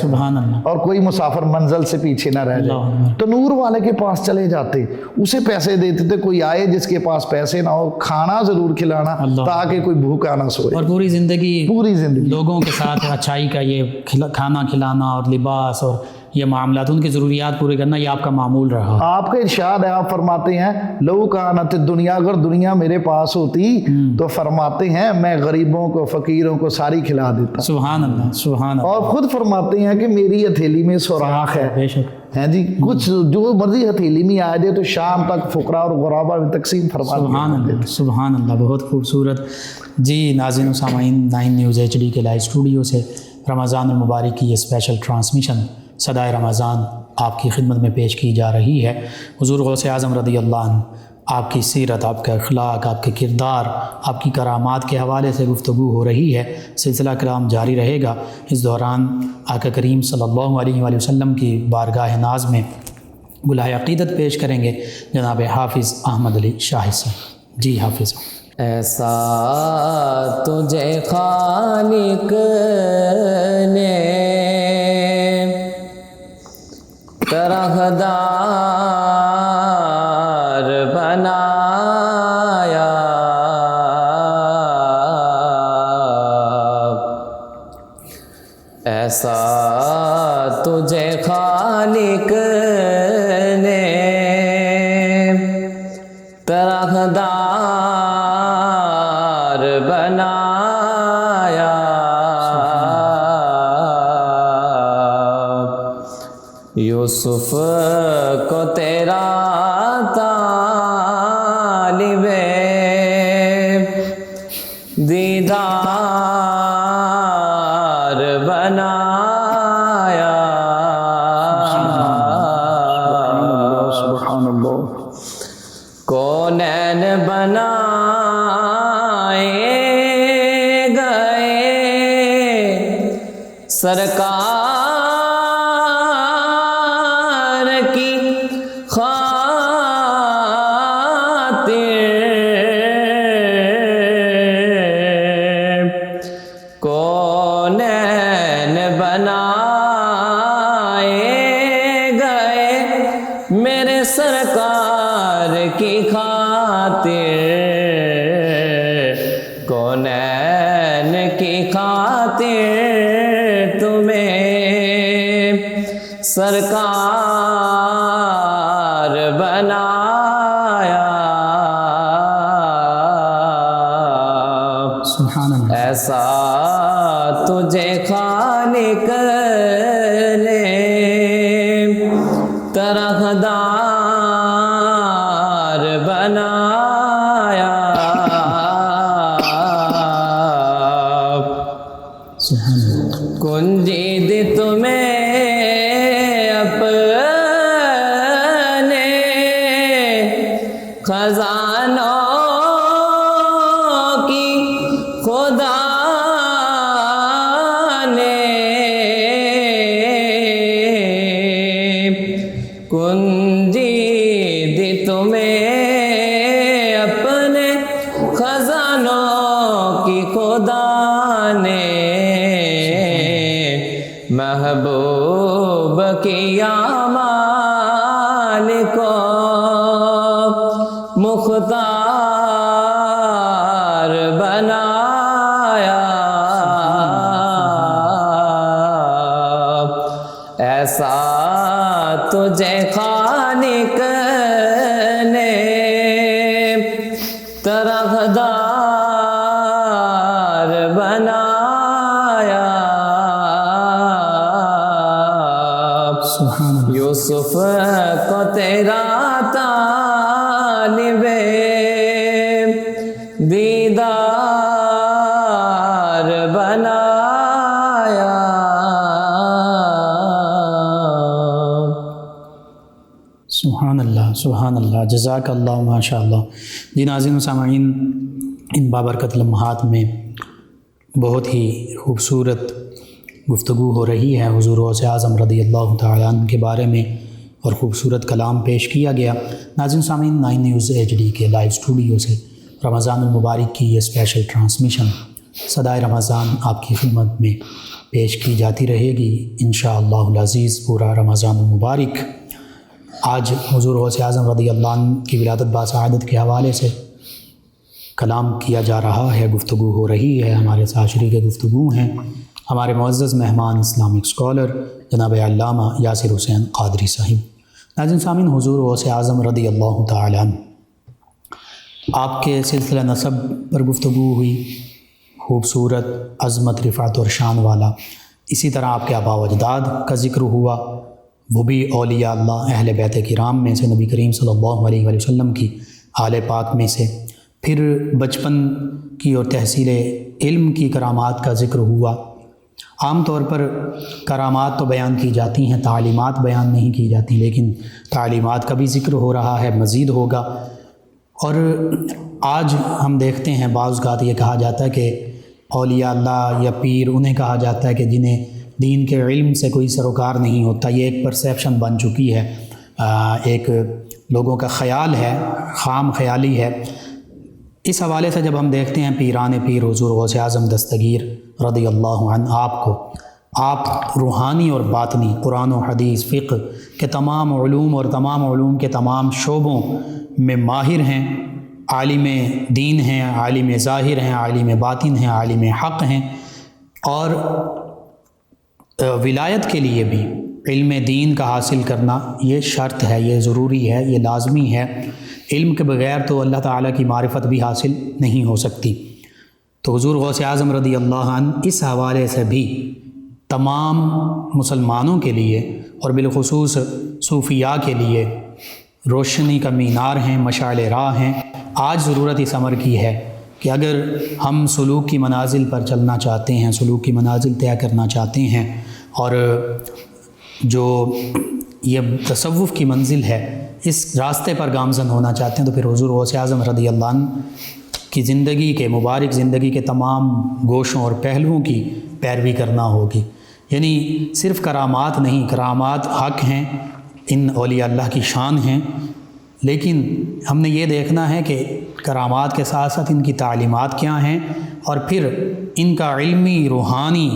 S3: اور کوئی مسافر منزل سے پیچھے نہ رہ جائے۔ تو نور والے کے پاس چلے جاتے، اسے پیسے دیتے تھے، کوئی آئے جس کے پاس پیسے نہ ہو کھانا ضرور کھلانا تاکہ کوئی بھوکا نہ سوئے،
S2: اور پوری زندگی لوگوں کے ساتھ اچھائی کا یہ کھانا کھلانا اور لباس اور یہ معاملات، ان کی ضروریات پورے کرنا، یہ آپ کا معمول رہا۔
S3: آپ کا ارشاد ہے، آپ فرماتے ہیں لو کانت دنیا، اگر دنیا میرے پاس ہوتی تو فرماتے ہیں میں غریبوں کو فقیروں کو ساری کھلا دیتا۔
S2: سبحان اللہ، سبحان اللہ۔
S3: اور خود فرماتے ہیں کہ میری ہتھیلی میں سوراخ ہے،
S2: بے شک
S3: ہے جی، کچھ جو مرضی ہتھیلی میں آ جائے تو شام تک فقراء اور غربا میں تقسیم فرما دیتے۔
S2: سبحان اللہ، سبحان اللہ، بہت خوبصورت۔ جی ناظرین و سامعین، 9 نیوز HD کے لائیو اسٹوڈیو سے رمضان المبارک کی یہ اسپیشل ٹرانسمیشن صدائے رمضان آپ کی خدمت میں پیش کی جا رہی ہے۔ حضور غوث اعظم رضی اللہ عنہ، آپ کی سیرت، آپ کا اخلاق، آپ کے کردار، آپ کی کرامات کے حوالے سے گفتگو ہو رہی ہے۔ سلسلہ کلام جاری رہے گا۔ اس دوران آقا کریم صلی اللہ علیہ وآلہ وسلم کی بارگاہ ناز میں گلہائے عقیدت پیش کریں گے جناب حافظ احمد علی شاہد صاحب۔ جی حافظ۔
S1: ایسا تجھے خالق نے طرحدار بنایا، ایسا تجھے خالق نے طرحدار بنایا، یوسف کو تیرا طالب دیدار بنایا،
S3: سبحان اللہ۔
S1: کونین بنائے گئے سرکار کی خاطر، کونین بنائے گئے میرے سرکار کی خاطر، کونین کی خاطر تمہیں سرکار بنایا،
S2: سبحان اللہ۔
S1: ایسا تجھے خالق نے طرحدار بنایا،
S2: سبحان اللہ۔
S1: کنجید تمہیں اپنے خزانوں کی خدا نے، کنجید تمہیں اپنے خزانوں کی خدا نے، محبوب کیا مالک کو مختار بنایا، ایسا تجھے خالق نے طرحدار بنایا،
S2: سبحان اللہ۔
S1: یوسف کو تیرا طالب دیدار بنایا،
S2: سبحان اللہ، سبحان اللہ، جزاک اللہ، ماشاء اللہ۔ جی ناظرین و سامعین، ان بابرکت لمحات میں بہت ہی خوبصورت گفتگو ہو رہی ہے حضور غوث اعظم رضی اللہ تعالیٰ عنہ کے بارے میں، اور خوبصورت کلام پیش کیا گیا۔ ناظرین و سامعین، 9 نیوز ایچ ڈی کے لائیو اسٹوڈیو سے رمضان المبارک کی یہ اسپیشل ٹرانسمیشن صدائے رمضان آپ کی خدمت میں پیش کی جاتی رہے گی انشاءاللہ العزیز پورا رمضان المبارک۔ آج حضور غوث اعظم رضی اللہ عنہ کی ولادت باسعادت کے حوالے سے کلام کیا جا رہا ہے، گفتگو ہو رہی ہے، ہمارے ساتھ شریک گفتگو ہیں ہمارے معزز مہمان اسلامک اسکالر جناب علامہ یاسر حسین قادری صاحب۔ ناظرین سامعین، حضور غوث اعظم رضی اللہ تعالیٰ عنہ، آپ کے سلسلہ نسب پر گفتگو ہوئی، خوبصورت، عظمت، رفعت اور شان والا۔ اسی طرح آپ کے آباء و اجداد کا ذکر ہوا، وہ بھی اولیاء اللہ اہل بیت کرام میں سے، نبی کریم صلی اللہ علیہ وآلہ وسلم کی آل پاک میں سے۔ پھر بچپن کی اور تحصیل علم کی کرامات کا ذکر ہوا۔ عام طور پر کرامات تو بیان کی جاتی ہیں، تعلیمات بیان نہیں کی جاتی، لیکن تعلیمات کا بھی ذکر ہو رہا ہے، مزید ہوگا۔ اور آج ہم دیکھتے ہیں بعض اوقات یہ کہا جاتا ہے کہ اولیاء اللہ یا پیر انہیں کہا جاتا ہے کہ جنہیں دین کے علم سے کوئی سروکار نہیں ہوتا۔ یہ ایک پرسیپشن بن چکی ہے، ایک لوگوں کا خیال ہے، خام خیالی ہے۔ اس حوالے سے جب ہم دیکھتے ہیں پیران پیر حضور غوث اعظم دستگیر رضی اللہ عنہ آپ روحانی اور باطنی، قرآن و حدیث، فقہ کے تمام علوم اور تمام علوم کے تمام شعبوں میں ماہر ہیں، عالم دین ہیں، عالم ظاہر ہیں، عالم باطن ہیں، عالم حق ہیں۔ اور ولایت کے لیے بھی علم دین کا حاصل کرنا یہ شرط ہے، یہ ضروری ہے، یہ لازمی ہے۔ علم کے بغیر تو اللہ تعالیٰ کی معرفت بھی حاصل نہیں ہو سکتی۔ تو حضور غوث اعظم رضی اللہ عنہ اس حوالے سے بھی تمام مسلمانوں کے لیے اور بالخصوص صوفیاء کے لیے روشنی کا مینار ہیں، مشعل راہ ہیں۔ آج ضرورت اس امر کی ہے کہ اگر ہم سلوک کی منازل پر چلنا چاہتے ہیں، سلوک کی منازل طے کرنا چاہتے ہیں، اور جو یہ تصوف کی منزل ہے اس راستے پر گامزن ہونا چاہتے ہیں، تو پھر حضور غوث اعظم رضی اللہ عنہ کی زندگی کے، مبارک زندگی کے تمام گوشوں اور پہلوؤں کی پیروی کرنا ہوگی۔ یعنی صرف کرامات نہیں، کرامات حق ہیں، ان اولیاء اللہ کی شان ہیں، لیکن ہم نے یہ دیکھنا ہے کہ کرامات کے ساتھ ساتھ ان کی تعلیمات کیا ہیں، اور پھر ان کا علمی روحانی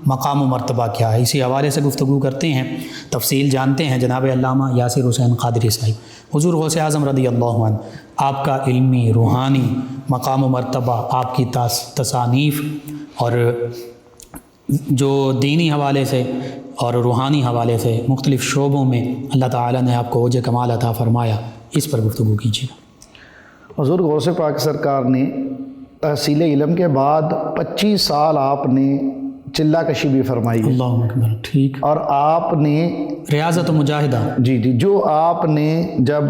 S2: مقام و مرتبہ کیا ہے۔ اسی حوالے سے گفتگو کرتے ہیں، تفصیل جانتے ہیں جناب علامہ یاسر حسین قادری صاحب۔ حضور غوث اعظم رضی اللہ عنہ، آپ کا علمی روحانی مقام و مرتبہ، آپ کی تصانیف، اور جو دینی حوالے سے اور روحانی حوالے سے مختلف شعبوں میں اللہ تعالیٰ نے آپ کو اوج کمال عطا فرمایا، اس پر گفتگو کیجیے۔
S3: حضور غوث پاک سرکار نے تحصیل علم کے بعد 25 سال آپ نے چلہ کشی بھی فرمائی ہے،
S2: اللہ اکبر، ٹھیک۔
S3: اور آپ نے
S2: ریاضت و مجاہدہ،
S3: جی جو آپ نے جب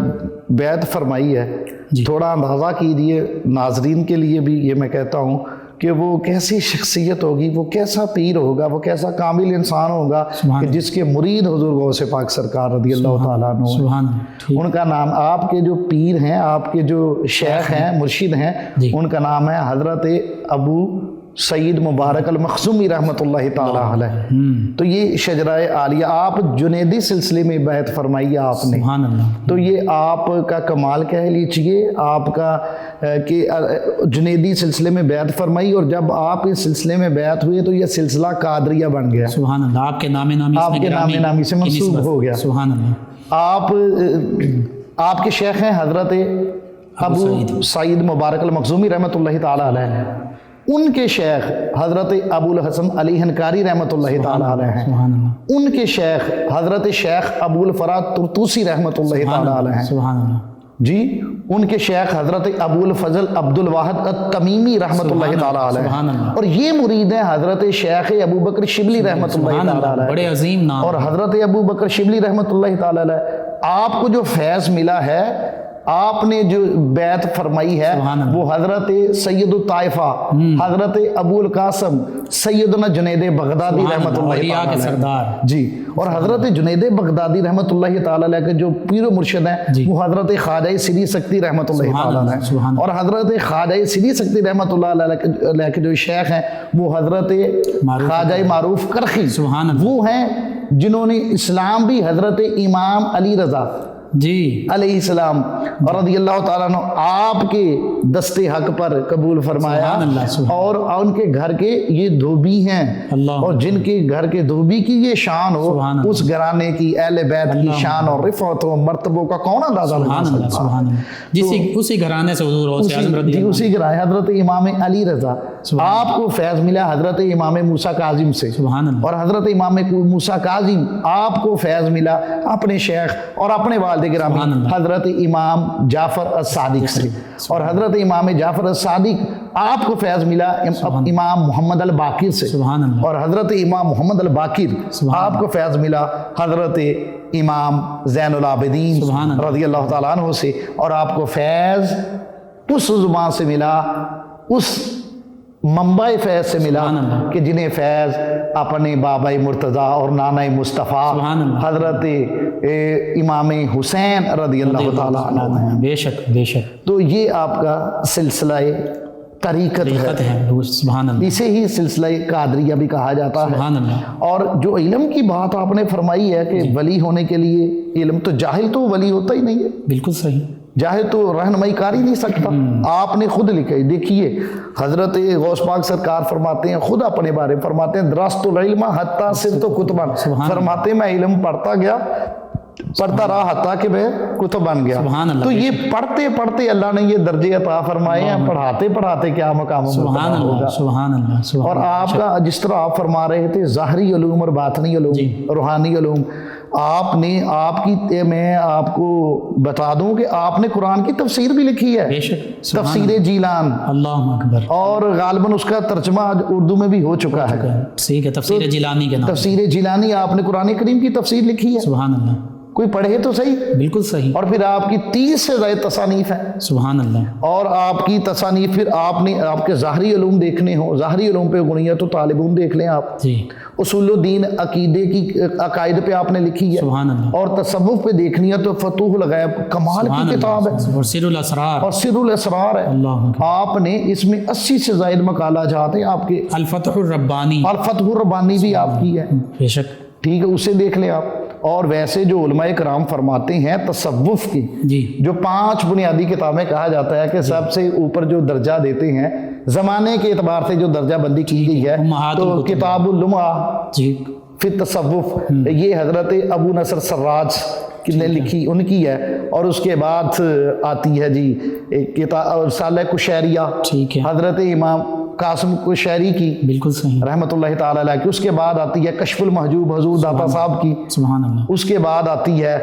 S3: بیعت فرمائی ہے، تھوڑا اندازہ کیجیے ناظرین کے لیے بھی یہ میں کہتا ہوں کہ وہ کیسی شخصیت ہوگی، وہ کیسا پیر ہوگا، وہ کیسا کامل انسان ہوگا کہ جس کے مرید حضور غوث پاک سرکار رضی اللہ تعالیٰ عنہ۔ ان کا نام، آپ کے جو پیر ہیں، آپ کے جو شیخ ہیں، مرشد ہیں، ان کا نام ہے حضرت ابو سید مبارک المخزومی رحمۃ اللہ تعالیٰ علیہ۔ تو یہ شجرہ عالیہ، آپ جنیدی سلسلے میں بیعت فرمائی آپ نے، تو یہ آپ کا کمال کہہ لیجیے آپ کا کہ جنیدی سلسلے میں بیعت فرمائی، اور جب آپ اس سلسلے میں بیعت ہوئے تو یہ سلسلہ قادریہ بن گیا،
S2: سبحان اللہ، آپ کے نام نامی
S3: سے منسوب ہو گیا۔
S2: سبحان اللہ۔
S3: آپ کے شیخ ہیں حضرت ابو سعید مبارک المخزومی رحمۃ اللہ تعالیٰ علیہ، ان کے شیخ حضرت ابو الحسن علی ہنکاری رحمۃ اللہ تعالیٰ علیہ ہیں، ان کے شیخ حضرت شیخ ابو الفرات ترتوسی رحمۃ اللہ تعالیٰ علیہ ہیں، جی ان کے شیخ حضرت ابو الفضل عبد الواحد التمیمی رحمۃ اللہ تعالیٰ علیہ، اور یہ مرید ہیں حضرت شیخ ابو بکر شبلی رحمۃ اللہ تعالیٰ علیہ،
S2: بڑے عظیم نام،
S3: اور حضرت ابو بکر شبلی رحمۃ اللہ تعالیٰ علیہ آپ کو جو فیض ملا ہے، آپ نے جو بیعت فرمائی ہے وہ حضرت سید الطائفہ حضرت ابو القاسم سیدنا جنید بغدادی رحمۃ اللہ تعالیٰ، جی، اور حضرت جنید بغدادی رحمۃ اللہ تعالیٰ علیہ کے جو پیر و مرشد ہیں وہ حضرت خواجہ سری سکتی رحمۃ اللہ تعالیٰ علیہ، اور حضرت خواجہ سری سکتی رحمۃ اللہ علیہ کے جو شیخ ہیں وہ حضرت خواجہ معروف کرخی، وہ ہیں جنہوں نے اسلام بھی حضرت امام علی رضا علیہ السلام رضی اللہ تعالیٰ عنہ آپ کے دست حق پر قبول فرمایا، اور ان کے گھر کے یہ دھوبی ہیں، اور جن کے گھر کے دھوبی کی یہ شان ہو، اس گھرانے کی اہل بیت کی شان اور رفعت و مرتبوں کا کون اندازہ لگا سکتا ہے؟
S2: اسی گھرانے سے حضور غوث اعظم رضی اللہ،
S3: اسی گھرانے حضرت امام علی رضا، آپ کو فیض ملا حضرت امام موسیٰ کاظم سے، اور حضرت امام موسیٰ کاظم آپ کو فیض ملا اپنے شیخ اور اپنے والد گرامی حضرت امام جعفر الصادق سے، اور حضرت امام جعفر الصادق آپ کو فیض ملا امام محمد الباقر سے، اور حضرت امام محمد الباقر آپ کو فیض ملا حضرت امام زین العابدین رضی اللہ تعالیٰ عنہ سے، اور آپ کو فیض اس زبان سے ملا، اس منبع فیض سے ملا
S2: سبحان اللہ۔
S3: کہ جنہیں فیض اپنے بابا مرتضیٰ اور نانا مصطفیٰ
S2: سبحان اللہ۔
S3: حضرت امام حسین رضی اللہ تعالیٰ عنہ ہیں۔
S2: بے شک بے شک،
S3: تو یہ آپ کا سلسلہ طریقت
S2: حقیقت
S3: ہے،
S2: ہے، سبحان اللہ
S3: اسے ہی سلسلہ قادریہ بھی کہا جاتا ہے۔
S2: سبحان اللہ۔
S3: اور جو علم کی بات آپ نے فرمائی ہے کہ ولی ہونے کے لیے علم، تو جاہل تو ولی ہوتا ہی نہیں ہے،
S2: بالکل صحیح،
S3: جاہل تو رہنمائی کر ہی نہیں سکتا۔ آپ نے خود لکھا ہے، دیکھیے حضرت غوث پاک سرکار فرماتے ہیں، خود اپنے بارے میں فرماتے ہیں درست العلم حتی صرت کتبا،
S2: سبحان
S3: فرماتے ہیں میں علم پڑھتا گیا، پڑھتا رہا حتیٰ کہ میں کتب بن گیا۔
S2: سبحان اللہ۔
S3: تو یہ پڑھتے پڑھتے اللہ نے یہ درجے عطا فرمائے ہیں، پڑھاتے پڑھاتے کیا مقام
S2: سبحان اللہ
S3: ہوگا۔
S2: سبحان اللہ سبحان
S3: اور
S2: اللہ۔
S3: آپ کا جس طرح آپ فرما رہے تھے ظاہری علوم اور باطنی علوم، روحانی علوم، آپ نے میں آپ کو بتا دوں کہ آپ نے قرآن کی تفسیر بھی لکھی ہے،
S2: بے شک،
S3: تفسیر جیلان،
S2: اللہ اکبر،
S3: اور غالباً اس کا ترجمہ آج اردو میں بھی ہو چکا ہے۔
S2: صحیح ہے، تفسیر جیلانی کے نام،
S3: تفسیر جیلانی آپ نے قرآن کریم کی تفسیر لکھی ہے،
S2: سبحان اللہ،
S3: کوئی پڑھے تو صحیح۔
S2: بالکل صحیح،
S3: اور پھر آپ کی 30 سے زائد تصانیف ہیں،
S2: سبحان اللہ،
S3: اور آپ کی تصانیف پھر آپ نے آپ کے ظاہری علوم دیکھنے ہوں، ظاہری علوم پہ غنیت و طالب علم دیکھ لیں آپ،
S2: جی
S3: اصول الدین عقیدے کی عقائد پہ آپ نے لکھی ہے،
S2: سبحان اللہ،
S3: اور تصوف پہ دیکھنی ہے تو فتوح الغیب کمال
S2: سبحان
S3: کی کتاب ہے،
S2: اللہ، اور سر الاسرار،
S3: اور سر الاسرار ہے۔
S2: اللہ اکبر،
S3: آپ نے اس میں 80 سے زائد مقالہ جات ہیں آپ کے،
S2: الفتح الربانی،
S3: الفتح الربانی بھی آپ کی ہے،
S2: بے شک،
S3: ٹھیک ہے، اسے دیکھ لیں آپ۔ اور ویسے جو علماء کرام فرماتے ہیں تصوف کی
S2: جی
S3: جو 5 بنیادی کتابیں کہا جاتا ہے کہ سب سے اوپر جو درجہ دیتے ہیں زمانے کے اعتبار سے جو درجہ بندی کی گئی ہے،
S2: امہات
S3: تو
S2: الکتب،
S3: کتاب اللمعہ
S2: جی
S3: فی التصوف، یہ حضرت ابو نصر سراج نے لکھی، ان کی ہے۔ اور اس کے بعد آتی ہے جی ایک کتاب رسالہ کشیریہ،
S2: ٹھیک ہے،
S3: حضرت امام قاسم کشیری کی
S2: بالکل صحیح،
S3: رحمۃ اللہ تعالی علیہ کی۔ اس کے بعد آتی ہے کشف المحجوب حضور داتا صاحب کی۔
S2: سبحان اللہ،
S3: اس کے بعد آتی ہے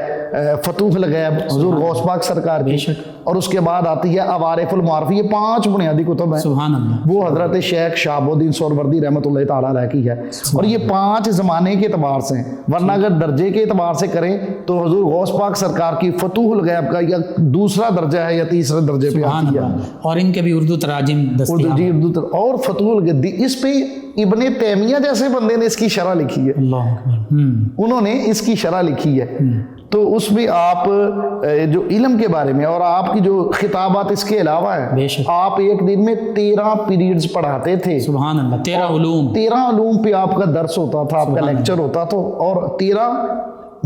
S3: فتوح الغیب حضور غوث پاک سرکار کی،
S2: بے شک،
S3: اور اس کے بعد آتی ہے عوارف المعارف۔ یہ 5 بنیادی کتب ہیں،
S2: سبحان اللہ،
S3: وہ حضرت شیخ شہاب الدین سہروردی رحمۃ اللہ تعالی علیہ کی ہے۔ اور یہ 5 زمانے کے اعتبار سے ہیں، ورنہ اگر درجے کے اعتبار سے کریں تو حضور غوث پاک سرکار کی فتوح الغیب کا یا دوسرا درجہ ہے یا تیسرے درجے پہ
S2: سبحان
S3: آتی ہے،
S2: اللہ، اور ان کے بھی اردو تراجم دستیاب ہیں،
S3: اردو اور فتوح الغیب۔ اس پہ ابن تیمیہ جیسے بندے نے اس کی شرح لکھی ہے،
S2: اللہ اکبر،
S3: انہوں نے اس کی شرح لکھی ہے۔ تو اس میں آپ جو علم کے بارے میں اور آپ کی جو خطابات اس کے علاوہ
S2: بے
S3: ہیں،
S2: شک،
S3: آپ ایک دن میں 13 پیریڈز پڑھاتے تھے،
S2: سبحان اللہ، 13 علوم،
S3: 13 علوم پہ آپ کا درس ہوتا تھا، آپ کا
S2: سبحان
S3: لیکچر ہوتا تھا، اور 13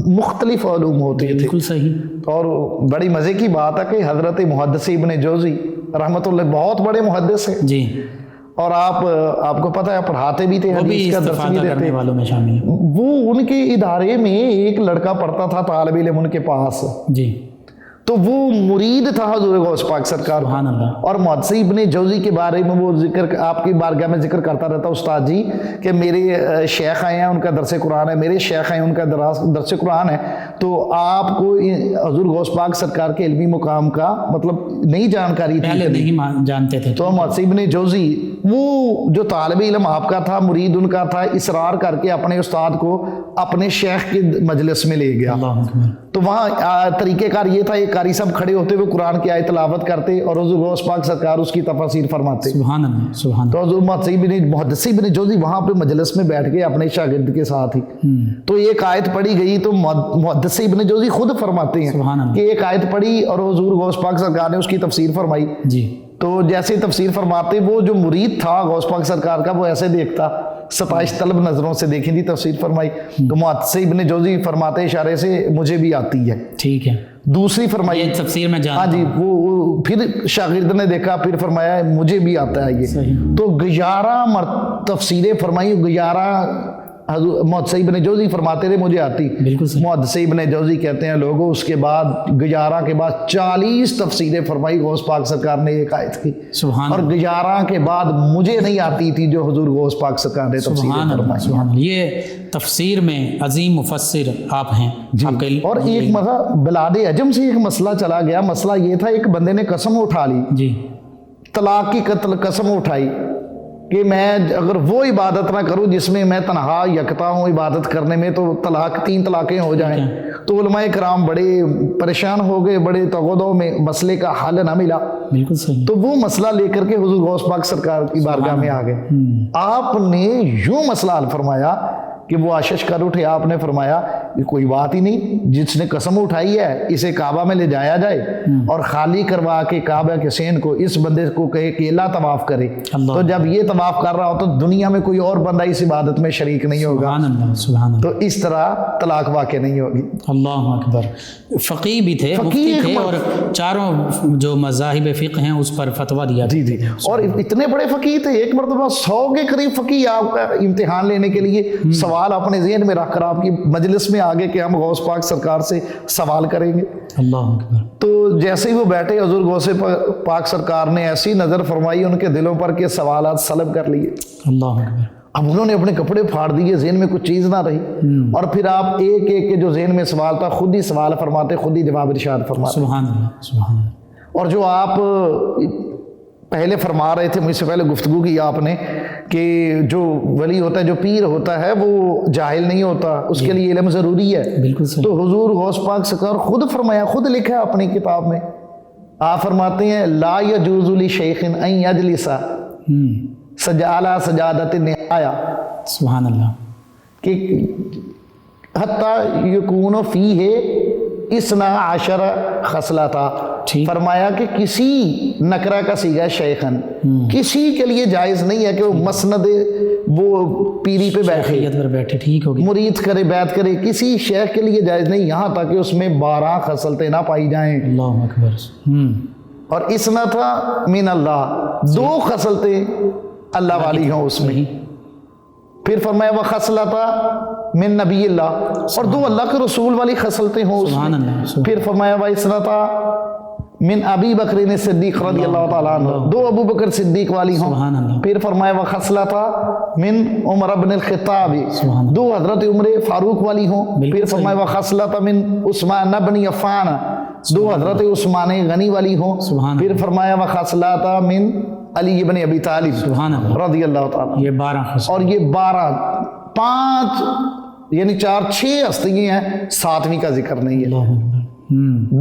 S3: مختلف علوم ہوتے تھے۔
S2: بالکل صحیح،
S3: اور بڑی مزے کی بات ہے کہ حضرت محدث ابن جوزی رحمۃ اللہ بہت بڑے محدث ہیں،
S2: جی،
S3: اور آپ کو پتہ ہے پڑھاتے بھی تھے،
S2: وہ بھی
S3: حدیث کا درس
S2: استفادہ
S3: بھی دیتے
S2: کرنے والوں میں شامل ہیں،
S3: وہ ان کے ادارے میں ایک لڑکا پڑھتا تھا طالب علم ان کے پاس،
S2: جی،
S3: تو وہ مرید تھا حضور غوث پاک سرکار کا۔
S2: سبحان اللہ،
S3: اور محدث ابن جوزی کے بارے میں وہ ذکر آپ کی بارگاہ میں ذکر کرتا رہتا استاد جی کہ میرے شیخ آئے ہیں ان کا درس قرآن ہے، میرے شیخ ہیں ان کا درس قرآن ہے۔ تو آپ کو حضور غوث پاک سرکار کے علمی مقام کا مطلب نئی جانکاری تھی،
S2: پہلے نہیں جانتے تھے،
S3: تو محدث ابن جوزی وہ جو طالب علم آپ کا تھا، مرید ان کا تھا، اصرار کر کے اپنے استاد کو اپنے شیخ کے مجلس میں لے گیا۔
S2: اللہ اکبر،
S3: تو وہاں طریقہ کار یہ تھا، ایک قاری صاحب کھڑے ہوتے ہوئے قرآن کی آیت تلاوت کرتے اور حضور غوث پاک سرکار اس کی تفسیر فرماتے۔
S2: سبحان اللہ، سبحان
S3: تو حضور محدث ابن جوزی وہاں پہ مجلس میں بیٹھ کے اپنے شاگرد کے ساتھ ہی، تو ایک آیت پڑھی گئی تو محدث ابن جوزی خود فرماتے ہیں
S2: سبحان اللہ،
S3: کہ ایک آیت پڑھی اور حضور غوث پاک سرکار نے اس کی تفسیر فرمائی۔
S2: جی،
S3: تو جیسے تفسیر فرماتے وہ جو مرید تھا غوث پاک سرکار کا وہ ایسے دیکھتا، ستائش طلب نظروں سے دیکھی تھی تفسیر فرمائی، تو محدث ابن جوزی فرماتے اشارے سے مجھے بھی آتی ہے،
S2: ٹھیک ہے،
S3: دوسری فرمائی،
S2: یہ تفسیر میں
S3: ہاں
S2: جانتا
S3: جی،
S2: ہوں،
S3: وہ پھر شاگرد نے دیکھا، پھر فرمایا مجھے بھی آتا ہے یہ،
S2: صحیح،
S3: تو 11 تفسیریں فرمائی، 11 حضور محدث ابن جوزی فرماتے رہے مجھے آتی،
S2: بالکل صحیح،
S3: محدث ابن جوزی کہتے ہیں لوگوں اس کے بعد 11 کے بعد 40 تفسیریں فرمائی غوث پاک سرکار نے ایک آیت کی،
S2: سبحان
S3: اور
S2: اللہ،
S3: 11 کے بعد مجھے نہیں آتی تھی جو حضور غوث پاک سرکار نے تفسیریں
S2: سبحان اللہ،
S3: فرمائی۔
S2: سبحان اللہ، یہ تفسیر میں عظیم مفسر آپ ہیں، آپ کے
S3: اور ایک مسئلہ بلاد عجم سے ایک مسئلہ چلا گیا، مسئلہ یہ تھا ایک بندے نے قسم اٹھا لی،
S2: جی،
S3: طلاق کی قسم اٹھائی کہ میں اگر وہ عبادت نہ کروں جس میں میں تنہا یکتا ہوں عبادت کرنے میں تو 3 طلاقیں ہو جائیں، تو علماء کرام بڑے پریشان ہو گئے، بڑے تغدو میں مسئلے کا حل نہ ملا،
S2: بالکل صحیح.
S3: تو وہ مسئلہ لے کر کے حضور غوث پاک سرکار کی بارگاہ میں آ گئے. آپ نے یوں مسئلہ حل فرمایا کہ وہ آشش کر اٹھے. آپ نے فرمایا کہ کوئی بات ہی نہیں، جس نے قسم اٹھائی ہے اسے کعبہ میں لے جایا جائے اور خالی کروا کے کعبہ کے سین کو اس بندے کو کہے کہ اللہ طواف کرے. تو جب یہ طواف کر رہا ہو تو دنیا میں کوئی اور بندہ اس عبادت میں شریک نہیں ہوگا.
S2: سبحان اللہ، سبحان اللہ.
S3: تو اس طرح طلاق واقع نہیں ہوگی.
S2: اللہ اکبر. فقی بھی تھے، مفتی تھے، اور چاروں جو مذاہب فقہ ہیں اس پر فتویٰ دیا.
S3: جی جی. اور اتنے بڑے فقی تھے، ایک مرتبہ 100 کے قریب فقی آپ کا امتحان لینے کے لیے سوال اپنے ذہن میں رکھ کر آپ کی مجلس میں آگے کہ ہم غوث پاک سرکار سے سوال کریں گے.
S2: اللہ اکبر.
S3: تو جیسے ہی وہ بیٹھے حضور غوث پاک سرکار نے ایسی نظر فرمائی ان کے دلوں پر کہ سوالات سلب کر لیے.
S2: اللہ اکبر.
S3: اب انہوں نے اپنے کپڑے پھاڑ دیے، ذہن میں کچھ چیز نہ رہی. اور پھر آپ ایک ایک کے جو ذہن میں سوال تھا خود ہی سوال فرماتے، خود ہی جواب ارشاد فرماتے.
S2: سبحان اللہ، سبحان اللہ.
S3: اور جو آپ پہلے فرما رہے تھے، مجھ سے پہلے گفتگو کی آپ نے کہ جو ولی ہوتا ہے، جو پیر ہوتا ہے، وہ جاہل نہیں ہوتا، اس کے لیے علم ضروری ہے.
S2: بالکل صحیح.
S3: تو حضور غوث پاک سرکار خود فرمایا، خود لکھا ہے اپنی کتاب میں. آپ فرماتے ہیں لا یجوز لشیخ ان یجلس سجالہ سجادت نہایا،
S2: سبحان اللہ.
S3: کہ حتی یکون فیہ اسنا عشر خصلتا. فرمایا کہ کسی نکرہ کا صیغہ شیخن، کسی کے لیے جائز نہیں ہے کہ وہ مسند وہ پیری پہ بیٹھے،
S2: شیخیت پر بیٹھے، ٹھیک ہوگی،
S3: مرید کرے، بیعت کرے. کسی شیخ کے لیے جائز نہیں، یہاں تک کہ اس میں 12 خصلتیں نہ پائی جائیں.
S2: اللہ اکبر.
S3: اور اسنا تھا من اللہ، 2 خصلتیں اللہ والی ہوں اس میں. پھر فرمایا وہ خصلتا من نبی اللہ، اور 2 اللہ کے رسول والی خصلتیں ہوں اس
S2: سبحان
S3: میں.
S2: اللہ.
S3: پھر فرمایا وہ اسنا تھا من ابی بکر صدیق رضی اللہ تعالیٰ عنہ، 2 ابو بکر صدیق والی ہوں.
S2: سبحان اللہ.
S3: پھر فرمایا وہ خصلتا من عمر بن الخطاب، 2 حضرت عمر فاروق والی ہوں. پھر فرمایا وہ خصلتا من عثمان بن عفان، 2 حضرت عثمان غنی والی ہوں. پھر فرمایا وہ خصلتا من علی بن ابی طالب
S2: سبحان اللہ
S3: رضی اللہ تعالیٰ.
S2: یہ 12 خصلت.
S3: اور یہ 12، 5 یعنی 4 6 ہستیاں ہیں، 7ویں کا ذکر نہیں ہے.
S2: اللہ اکبر.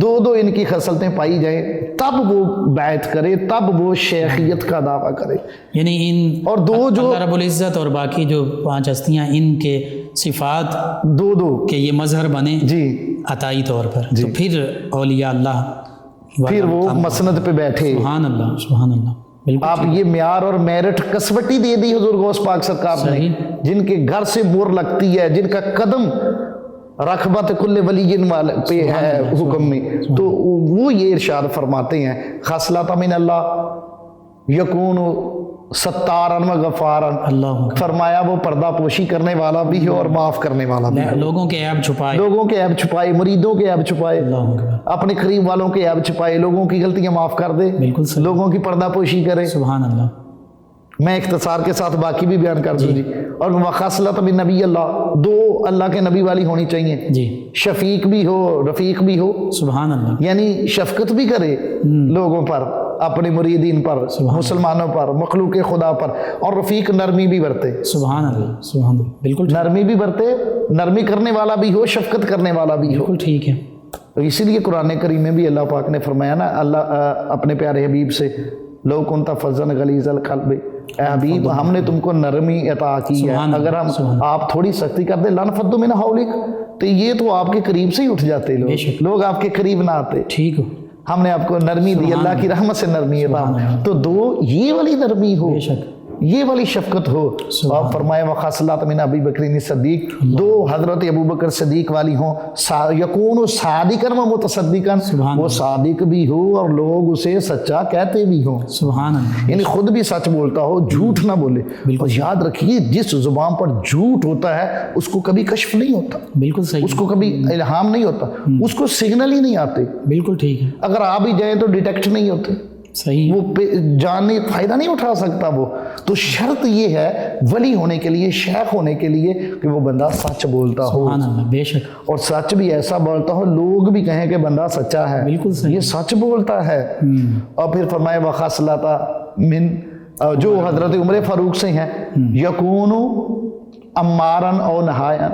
S3: 2 ان کی خصلتیں پائی جائیں تب وہ بیعت کرے، تب وہ شیخیت کا دعویٰ کرے.
S2: یعنی ان
S3: اور 2 جو
S2: اللہ رب العزت اور باقی جو 5 ہستیاں، ان کے صفات
S3: 2
S2: کہ یہ مظہر بنے
S3: جی،
S2: عطائی طور پر، تو پھر اولیاء اللہ
S3: پھر وہ مسند پہ بیٹھے.
S2: سبحان اللہ، سبحان اللہ.
S3: آپ یہ معیار اور میرٹ کسوٹی دے دی حضور غوث پاک سرکار نے. جن کے گھر سے مور لگتی ہے، جن کا قدم رغبت کل ولی والے پہ ہے حکم میں، تو وہ یہ ارشاد فرماتے ہیں خصلۃ من اللہ یکون ستارا و غفارا.
S2: اللہ
S3: فرمایا وہ پردہ پوشی کرنے والا بھی ہے اور معاف کرنے والا بھی ہے.
S2: لوگوں کے عیب چھپائے،
S3: لوگوں کے عیب چھپائے، مریدوں کے عیب چھپائے،
S2: اللہ اکبر.
S3: اپنے قریب والوں کے عیب چھپائے، لوگوں کی غلطیاں معاف کر دے،
S2: بالکل صحیح.
S3: لوگوں کی پردہ پوشی کرے.
S2: سبحان اللہ.
S3: میں اختصار کے ساتھ باقی بھی بیان کر دوں. جی. اور وخصلۃ من نبی اللہ، 2 اللہ کے نبی والی ہونی چاہیے.
S2: جی.
S3: شفیق بھی ہو، رفیق بھی ہو،
S2: سبحان اللہ.
S3: یعنی شفقت بھی کرے لوگوں پر، اپنے مریدین پر، مسلمانوں پر، مخلوق خدا پر. اور رفیق نرمی بھی برتے.
S2: سبحان اللہ، سبحان اللہ. بالکل
S3: نرمی بھی برتے، نرمی کرنے والا بھی ہو، شفقت کرنے والا بھی ہو.
S2: بالکل ٹھیک ہے.
S3: اسی لیے قرآن کریم میں بھی اللہ پاک نے فرمایا نا، اللہ اپنے پیارے حبیب سے لو کنت فظا غلیظ القلب، اے حبیب ہم نے تم کو نرمی عطا کی ہے، اگر ہم آپ تھوڑی سختی کر دیں لانفضوا من حولک، تو یہ تو آپ کے قریب سے ہی اٹھ جاتے لوگ آپ کے قریب نہ آتے.
S2: ٹھیک ہو.
S3: ہم نے آپ کو نرمی دی، اللہ کی رحمت سے نرمی عطا. تو 2 یہ والی نرمی ہو، یہ والی شفقت ہو. اور فرمایا وخصلۃ من ابی بکر صدیق، 2 حضرت ابو بکر صدیق والی ہوں. یکون صادقا و متصدقا، وہ صادق بھی ہو اور لوگ اسے سچا کہتے بھی ہوں.
S2: سبحان اللہ.
S3: یعنی خود بھی سچ بولتا ہو، جھوٹ نہ بولے. اور یاد رکھیے جس زبان پر جھوٹ ہوتا ہے اس کو کبھی کشف نہیں ہوتا.
S2: بالکل صحیح.
S3: اس کو کبھی الہام نہیں ہوتا، اس کو سگنل ہی نہیں آتے.
S2: بالکل ٹھیک ہے.
S3: اگر آ بھی جائیں تو ڈیٹیکٹ نہیں ہوتے.
S2: صحیح.
S3: وہ جاننے فائدہ نہیں اٹھا سکتا وہ. تو شرط یہ ہے ولی ہونے کے لیے، شیخ ہونے کے لیے، کہ وہ بندہ سچ بولتا ہو.
S2: سبحان اللہ. بے شک. اور
S3: سچ بھی ایسا بولتا ہو لوگ بھی کہیں کہ بندہ سچا ہے.
S2: بالکل صحیح.
S3: یہ سچ بولتا ہے. اور پھر فرمایا وخصلۃ من، جو حضرت عمر فاروق سے ہیں، یکون امارا او نہایا،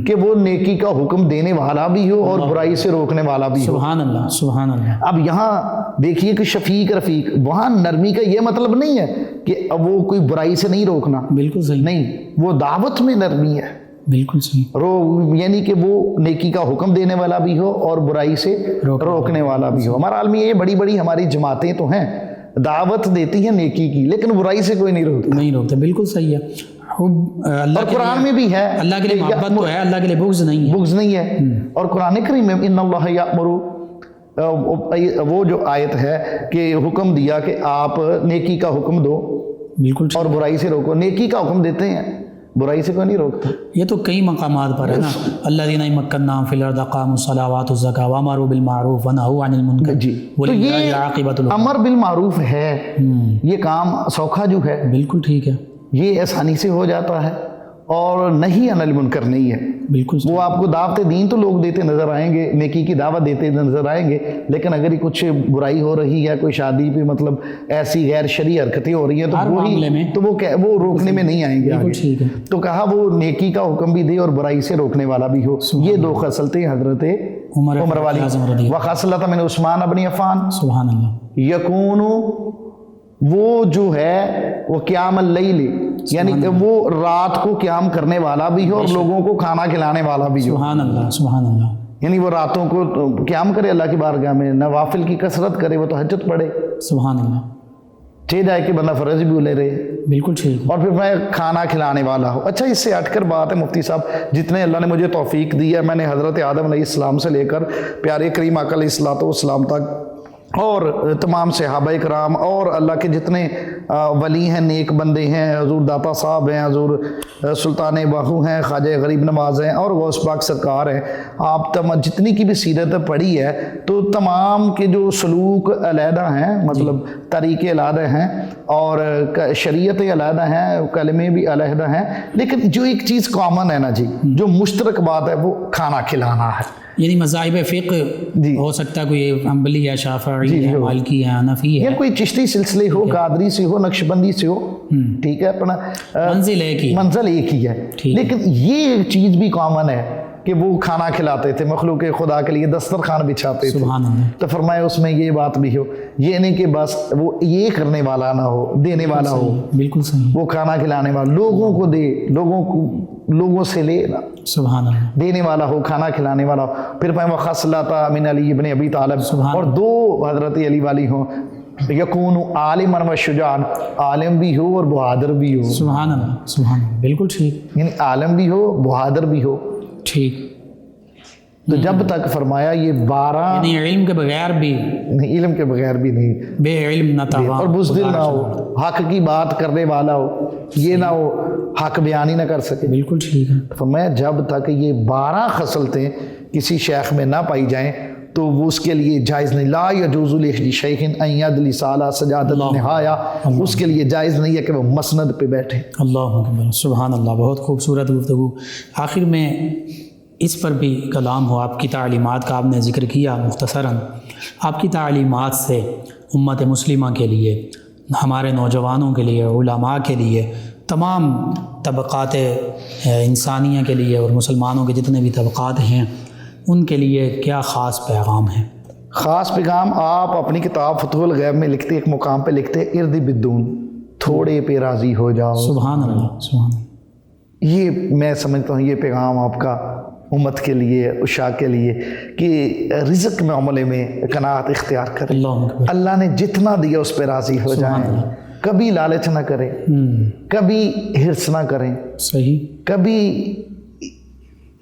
S3: کہ وہ نیکی کا حکم دینے والا بھی ہو اور برائی سے روکنے والا بھی ہو.
S2: سبحان اللہ سبحان اللہ.
S3: اب یہاں دیکھیے کہ شفیق رفیق، وہاں نرمی کا یہ مطلب نہیں ہے کہ اب وہ کوئی برائی سے نہیں روکنا،
S2: بالکل صحیح،
S3: نہیں، وہ دعوت میں نرمی ہے،
S2: بالکل صحیح،
S3: یعنی کہ وہ نیکی کا حکم دینے والا بھی ہو اور برائی سے روکنے والا بھی ہو. ہمارا عالم یہ بڑی بڑی ہماری جماعتیں تو ہیں، دعوت دیتی ہیں نیکی کی لیکن برائی سے کوئی نہیں روکتا.
S2: بالکل صحیح ہے. اللہ
S3: اور قرآن میں بھی ہے،
S2: اللہ کے لیے محبت تو ہے، اللہ کے لیے بغض نہیں ہے. اور قرآن کریم میں ان اللہ یأمر، وہ جو آیت ہے کہ حکم دیا کہ آپ نیکی کا حکم دو بالکل
S3: اور برائی سے روکو. نیکی کا حکم دیتے ہیں، برائی سے کوئی نہیں روکتا.
S2: یہ تو کئی مقامات پر ہے نا. الذین مکناہم فی الارض اقاموا الصلاۃ والزکاۃ وامروا بالمعروف ونہوا عن المنکر.
S3: جی، تو یہ امر بالمعروف ہے، یہ کام سوکھا جو ہے،
S2: بالکل ٹھیک ہے،
S3: یہ آسانی سے ہو جاتا ہے، اور نہیں عن المنکر نہیں ہے.
S2: بالکل
S3: وہ آپ کو دعوت دین تو لوگ دیتے نظر آئیں گے، نیکی کی دعوت دیتے نظر آئیں گے، لیکن اگر کچھ برائی ہو رہی ہے، کوئی شادی پہ مطلب ایسی غیر شرعی حرکتیں ہو رہی ہیں تو وہ روکنے میں نہیں آئیں گے آگے. تو کہا وہ نیکی کا حکم بھی دے اور برائی سے روکنے والا بھی ہو. یہ دو خصلتیں حضرت عمر والی. وخصلۃ من عثمان بن عفان،
S2: سبحان اللہ،
S3: یکون، وہ جو ہے وہ قیام اللیل، یعنی کہ وہ رات کو قیام کرنے والا بھی ہو اور لوگوں کو کھانا کھلانے والا بھی ہو.
S2: سبحان اللہ سبحان اللہ.
S3: یعنی وہ راتوں کو قیام کرے اللہ کی بارگاہ میں، نوافل کی کثرت کرے، وہ تہجد پڑھے،
S2: سبحان اللہ،
S3: چھ جائے کہ بندہ فرض بھی لے رہے،
S2: بالکل ٹھیک،
S3: اور پھر میں کھانا کھلانے والا ہوں. اچھا، اس سے ہٹ کر بات ہے مفتی صاحب، جتنے اللہ نے مجھے توفیق دی ہے، میں نے حضرت آدم علیہ السلام سے لے کر پیارے کریم آقا علیہ الصلوۃ والسلام تک اور تمام صحابہ کرام اور اللہ کے جتنے ولی ہیں، نیک بندے ہیں، حضور داتا صاحب ہیں، حضور سلطان باہو ہیں، خواجہ غریب نواز ہیں اور غوث پاک سرکار ہیں، آپ جتنی کی بھی سیرت پڑھی ہے تو تمام کے جو سلوک علیحدہ ہیں، مطلب طریقے علیحدہ ہیں اور شریعت علیحدہ ہیں، کلمے بھی علیحدہ ہیں، لیکن جو ایک چیز کامن ہے نا جی، جو مشترک بات ہے، وہ کھانا کھلانا ہے.
S2: یعنی مذاہب فقہ ہو سکتا ہے، کوئی حنبلی یا شافعی یا مالکی یا حنفی ہے،
S3: یا کوئی چشتی سلسلے ہو، قادری سے ہو، نقشبندی سے ہو، ٹھیک ہے، اپنا منزل ایک ہی ہے، لیکن یہ چیز بھی کامن ہے کہ وہ کھانا کھلاتے تھے، مخلوق خدا کے لیے دسترخوان بچھاتے تھے. تو فرمایا اس میں یہ بات بھی ہو، یہ نہیں کہ بس وہ یہ کرنے والا نہ ہو، دینے والا ہو،
S2: بالکل صحیح،
S3: وہ کھانا کھلانے والا، لوگوں کو دے، لوگوں سے لے نا،
S2: سبحان اللہ،
S3: دینے والا ہو، کھانا کھلانے والا ہو. پھر میں وخصلۃ من علی ابن ابی طالب، اور دو حضرت علی والی ہوں، یکون عالما و شجاعا، عالم بھی ہو اور بہادر بھی ہو.
S2: سبحان اللہ سبحان اللہ، بالکل ٹھیک،
S3: یعنی عالم بھی ہو، بہادر بھی ہو.
S2: ٹھیک.
S3: تو جب تک فرمایا یہ 12،
S2: یعنی علم کے بغیر بھی
S3: نہیں، علم کے بغیر بھی نہیں،
S2: بے علم نہ تواں،
S3: اور بزدل نہ ہو، حق کی بات کرنے والا ہو، یہ نہ ہو حق بیان ہی نہ کر سکے.
S2: بالکل ٹھیک ہے.
S3: فرمایا جب تک یہ 12 خصلتیں کسی شیخ میں نہ پائی جائیں تو وہ اس کے لیے جائز نہیں. لا یجوز لشیخ ان یدلی سالہ سجادۃ نہایا، اس کے لیے جائز نہیں ہے کہ وہ مسند پہ بیٹھے.
S2: اللہ اکبر، سبحان اللہ، بہت خوبصورت گفتگو. آخر میں اس پر بھی کلام ہو، آپ کی تعلیمات کا آپ نے ذکر کیا مختصراً. آپ کی تعلیمات سے امت مسلمہ کے لیے، ہمارے نوجوانوں کے لیے، علماء کے لیے، تمام طبقات انسانیہ کے لیے اور مسلمانوں کے جتنے بھی طبقات ہیں ان کے لیے کیا خاص پیغام ہے؟
S3: خاص پیغام آپ اپنی کتاب فتح الغیب میں لکھتے، ایک مقام پہ لکھتے، ارد بدون، تھوڑے پہ راضی ہو جاؤ.
S2: سبحان اللہ سبحان اللہ.
S3: یہ میں سمجھتا ہوں یہ پیغام آپ کا امت کے لیے، عشاء کے لیے، کہ رزق معاملے میں قناعت اختیار کریں. اللہ نے جتنا دیا اس پہ راضی ہو جائیں، کبھی لالچ نہ کریں، کبھی حرص نہ کریں،
S2: صحیح،
S3: کبھی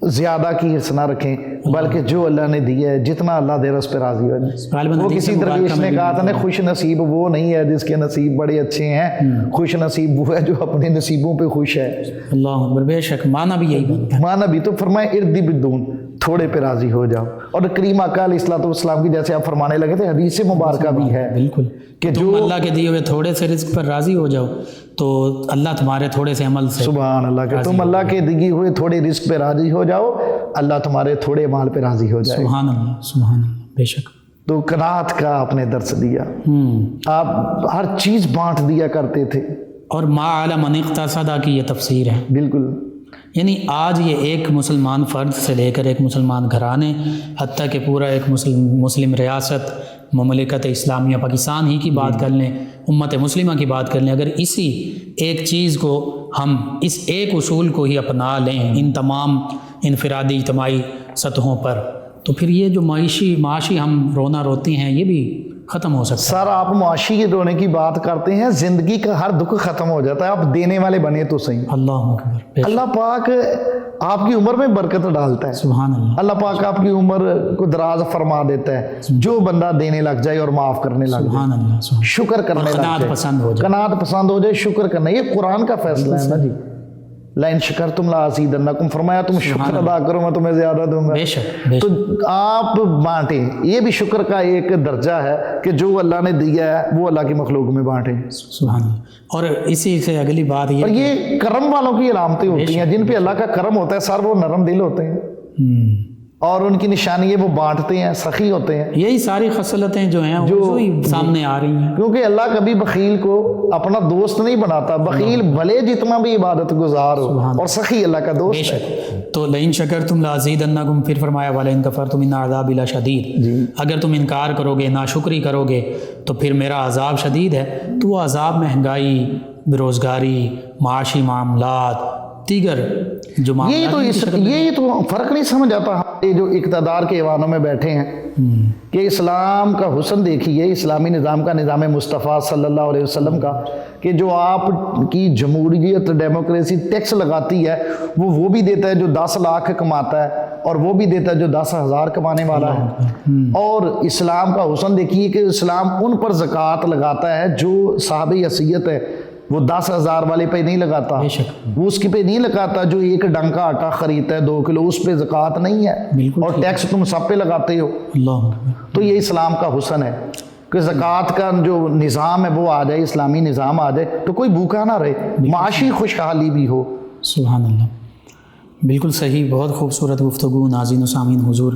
S3: زیادہ کی حرص نہ رکھیں، بلکہ جو اللہ نے دیا ہے جتنا اللہ دے رہا اس پہ راضی ہو جائیں. وہ کسی درویش نے کہا تھا نا، خوش نصیب وہ نہیں ہے جس کے نصیب بڑے اچھے ہیں، خوش نصیب وہ ہے جو اپنے نصیبوں پہ خوش ہے.
S2: اللہ اکبر، بے شک معنی بھی یہی بنتا ہے.
S3: معنی بھی تو فرمائے ارد بدون، تھوڑے پہ راضی ہو جاؤ. اور کریم آقا علیہ الصلوۃ والسلام کی جیسے آپ فرمانے لگے تھے، حدیث مبارکہ بھی ہے
S2: بالکل کہ جو اللہ کے دیے ہوئے تھوڑے سے رزق پر راضی ہو جاؤ تو اللہ تمہارے تھوڑے سے عمل سے،
S3: سبحان اللہ، کہ تم اللہ کے دیے ہوئے تھوڑے رزق پہ راضی ہو جاؤ، اللہ تمہارے تھوڑے مال پہ راضی ہو جائے.
S2: سبحان اللہ سبحان اللہ، بے شک.
S3: تو قناعت کا آپ نے درس دیا، آپ ہر چیز بانٹ دیا کرتے تھے.
S2: اور ما علی من اقتصد کی یہ تفسیر ہے.
S3: بالکل،
S2: یعنی آج یہ ایک مسلمان فرد سے لے کر ایک مسلمان گھرانے حتیٰ کہ پورا ایک مسلم ریاست مملکت اسلامیہ پاکستان ہی کی بات کر لیں، امت مسلمہ کی بات کر لیں، اگر اسی ایک چیز کو ہم اس ایک اصول کو ہی اپنا لیں ان تمام انفرادی اجتماعی سطحوں پر، تو پھر یہ جو معاشی ہم رونا روتی ہیں یہ بھی ختم ہو سکتا ہے۔
S3: سر آپ معاشی رونے کی بات کرتے ہیں، زندگی کا ہر دکھ ختم ہو جاتا ہے، آپ دینے والے بنے تو صحیح۔
S2: اللہ اکبر،
S3: اللہ پاک آپ کی عمر میں برکت ڈالتا ہے،
S2: سبحان اللہ،
S3: اللہ پاک آپ کی عمر کو دراز فرما دیتا ہے جو بندہ دینے لگ جائے اور معاف کرنے لگ جائے،
S2: سبحان اللہ، سبحان
S3: شکر کرنے لگ
S2: قناعت
S3: جائے،
S2: پسند ہو جائے،
S3: قناعت پسند ہو جائے، شکر کرنا، یہ قرآن کا فیصلہ ہے نا جی۔ لَإِن شَكَرْتُمْ لَأَزِيدَنَّكُمْ، فرمایا تم شکر ادا کرو میں تمہیں زیادہ دوں گا۔
S2: بے شک بے
S3: تو
S2: شک،
S3: آپ بانٹیں، یہ بھی شکر کا ایک درجہ ہے کہ جو اللہ نے دیا ہے وہ اللہ کی مخلوق میں بانٹیں۔
S2: سبحان اللہ۔ اور اسی سے اگلی بات
S3: اور
S2: یہ
S3: یہ کرم والوں کی علامتیں ہوتی ہیں، جن پہ اللہ کا کرم ہوتا ہے سر، وہ نرم دل ہوتے ہیں اور ان کی نشانی ہے وہ بانٹتے ہیں، سخی ہوتے ہیں،
S2: یہی ساری خصلتیں جو ہیں وہ سامنے آ رہی ہیں،
S3: کیونکہ اللہ کبھی بخیل کو اپنا دوست نہیں بناتا، بخیل بھلے جتنا بھی عبادت گزار ہو، اور سخی اللہ کا
S2: بے
S3: دوست ہے۔
S2: شک۔ تو لئن شکرتم لازیدنکم، پھر فرمایا وَلَئِن کفرتم ان عذابی لشدید، اگر تم انکار کرو گے، ناشکری کرو گے تو پھر میرا عذاب شدید ہے۔ تو وہ عذاب مہنگائی، بےروزگاری، معاشی معاملات، دیگر جو
S3: یہی تو فرق نہیں سمجھ آتا ہمارے جو اقتدار کے ایوانوں میں بیٹھے ہیں کہ اسلام کا حسن دیکھیے، اسلامی نظام کا، نظام مصطفیٰ صلی اللہ علیہ وسلم کا، کہ جو آپ کی جمہوریت ڈیموکریسی ٹیکس لگاتی ہے وہ بھی دیتا ہے جو 10 لاکھ کماتا ہے، اور وہ بھی دیتا ہے جو 10,000 کمانے والا ہے۔ اور اسلام کا حسن دیکھیے کہ اسلام ان پر زکوٰۃ لگاتا ہے جو صاحب حیثیت ہے، وہ 10,000 والے پہ نہیں لگاتا، وہ اس کی پہ نہیں لگاتا جو ایک ڈنگ کا آٹا خریدتا ہے 2 کلو، اس پہ زکوٰۃ نہیں ہے، اور ٹیکس تم سب پہ لگاتے ہو۔
S2: اللہ،
S3: تو یہ اسلام کا حسن ہے کہ زکوٰۃ کا جو نظام ہے وہ آ جائے، اسلامی نظام آ جائے تو کوئی بھوکا نہ رہے، معاشی خوشحالی بھی ہو۔
S2: سبحان اللہ، بالکل صحیح، بہت خوبصورت گفتگو ناظرین و سامعین، حضور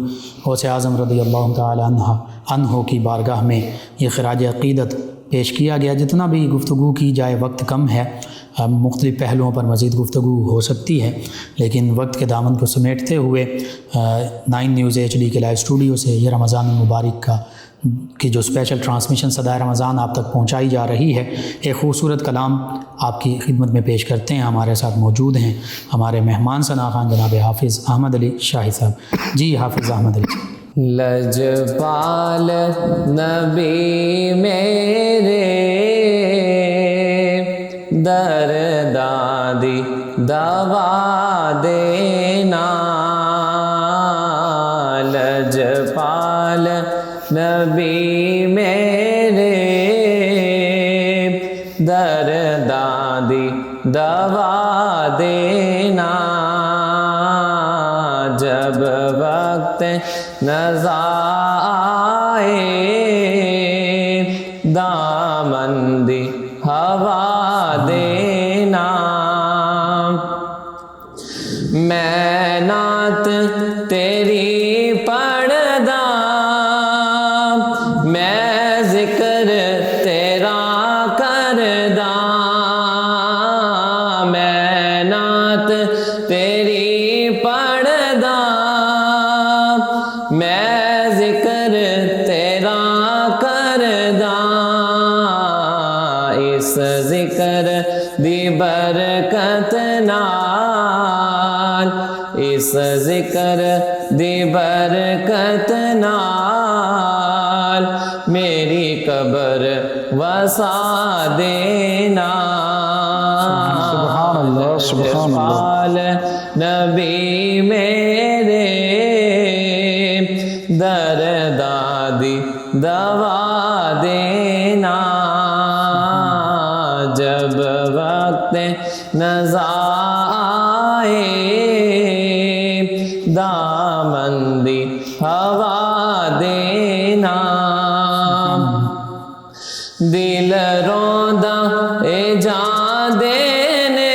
S2: غوث اعظم رضی اللہ تعالی عنہ کی بارگاہ میں یہ خراج عقیدت پیش کیا گیا۔ جتنا بھی گفتگو کی جائے وقت کم ہے، مختلف پہلوؤں پر مزید گفتگو ہو سکتی ہے، لیکن وقت کے دامن کو سمیٹتے ہوئے 9 نیوز HD کے لائیو اسٹوڈیو سے یہ رمضان المبارک کی جو اسپیشل ٹرانسمیشن صدائے رمضان آپ تک پہنچائی جا رہی ہے، ایک خوبصورت کلام آپ کی خدمت میں پیش کرتے ہیں۔ ہمارے ساتھ موجود ہیں ہمارے مہمان ثنا خان جناب حافظ احمد علی شاہی صاحب۔ جی حافظ احمد علی۔
S1: لجپال نبی میرے در دادی دوا دینا، لجپال نبی میرے در دادی دوا دینا، جب وقت نزا آئے دامن دی ہوا دینا، میں نعت تیری پڑھدا، میں ذکر تیرا کردا، میں نعت تیری پڑھدا، میں ذکر تیرا کردا، اس ذکر دی برکت نال، اس ذکر دی برکت نال میری قبر وسا دینا،
S3: سبحان اللہ، سبحان اللہ۔
S1: نبی میرے در دادی دوا دینا، جب وقت نزا آئے دامن دی ہوا دینا، دل روندا اے جان دینے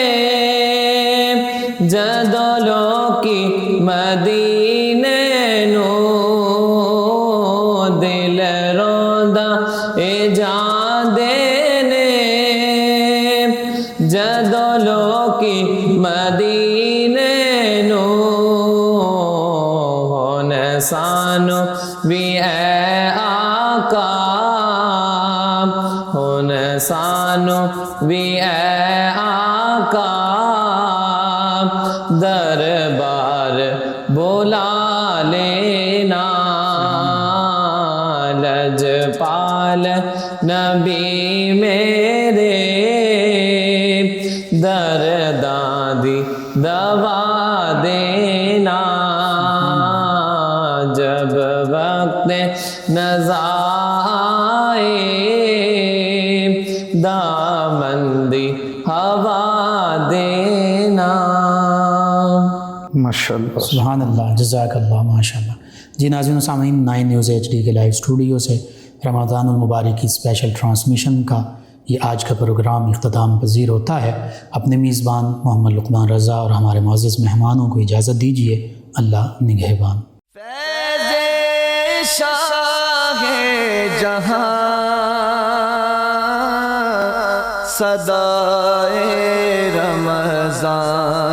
S1: جدو لوکی مدینے نو، دل روندا اے جان دینے جدو لوکی مدینے اے آقا ہن سانو بھی اے آقا دربار بلا لینا لجپال نبی میرے درداں دی دوا دینا جب وقت نزا آئے دامن دی ہوا دینا.
S3: ماشاء اللہ.
S2: سبحان اللہ، جزاک اللہ، ماشاء اللہ. جی ناظرین و سامعین، 9 نیوز HD کے لائیو اسٹوڈیو سے رمضان المبارک کی اسپیشل ٹرانسمیشن کا یہ آج کا پروگرام اختتام پذیر ہوتا ہے. اپنے میزبان محمد لقمان رضا اور ہمارے معزز مہمانوں کو اجازت دیجیے. اللہ نگہبان.
S4: فیض شاہ جہاں صدائے رمضان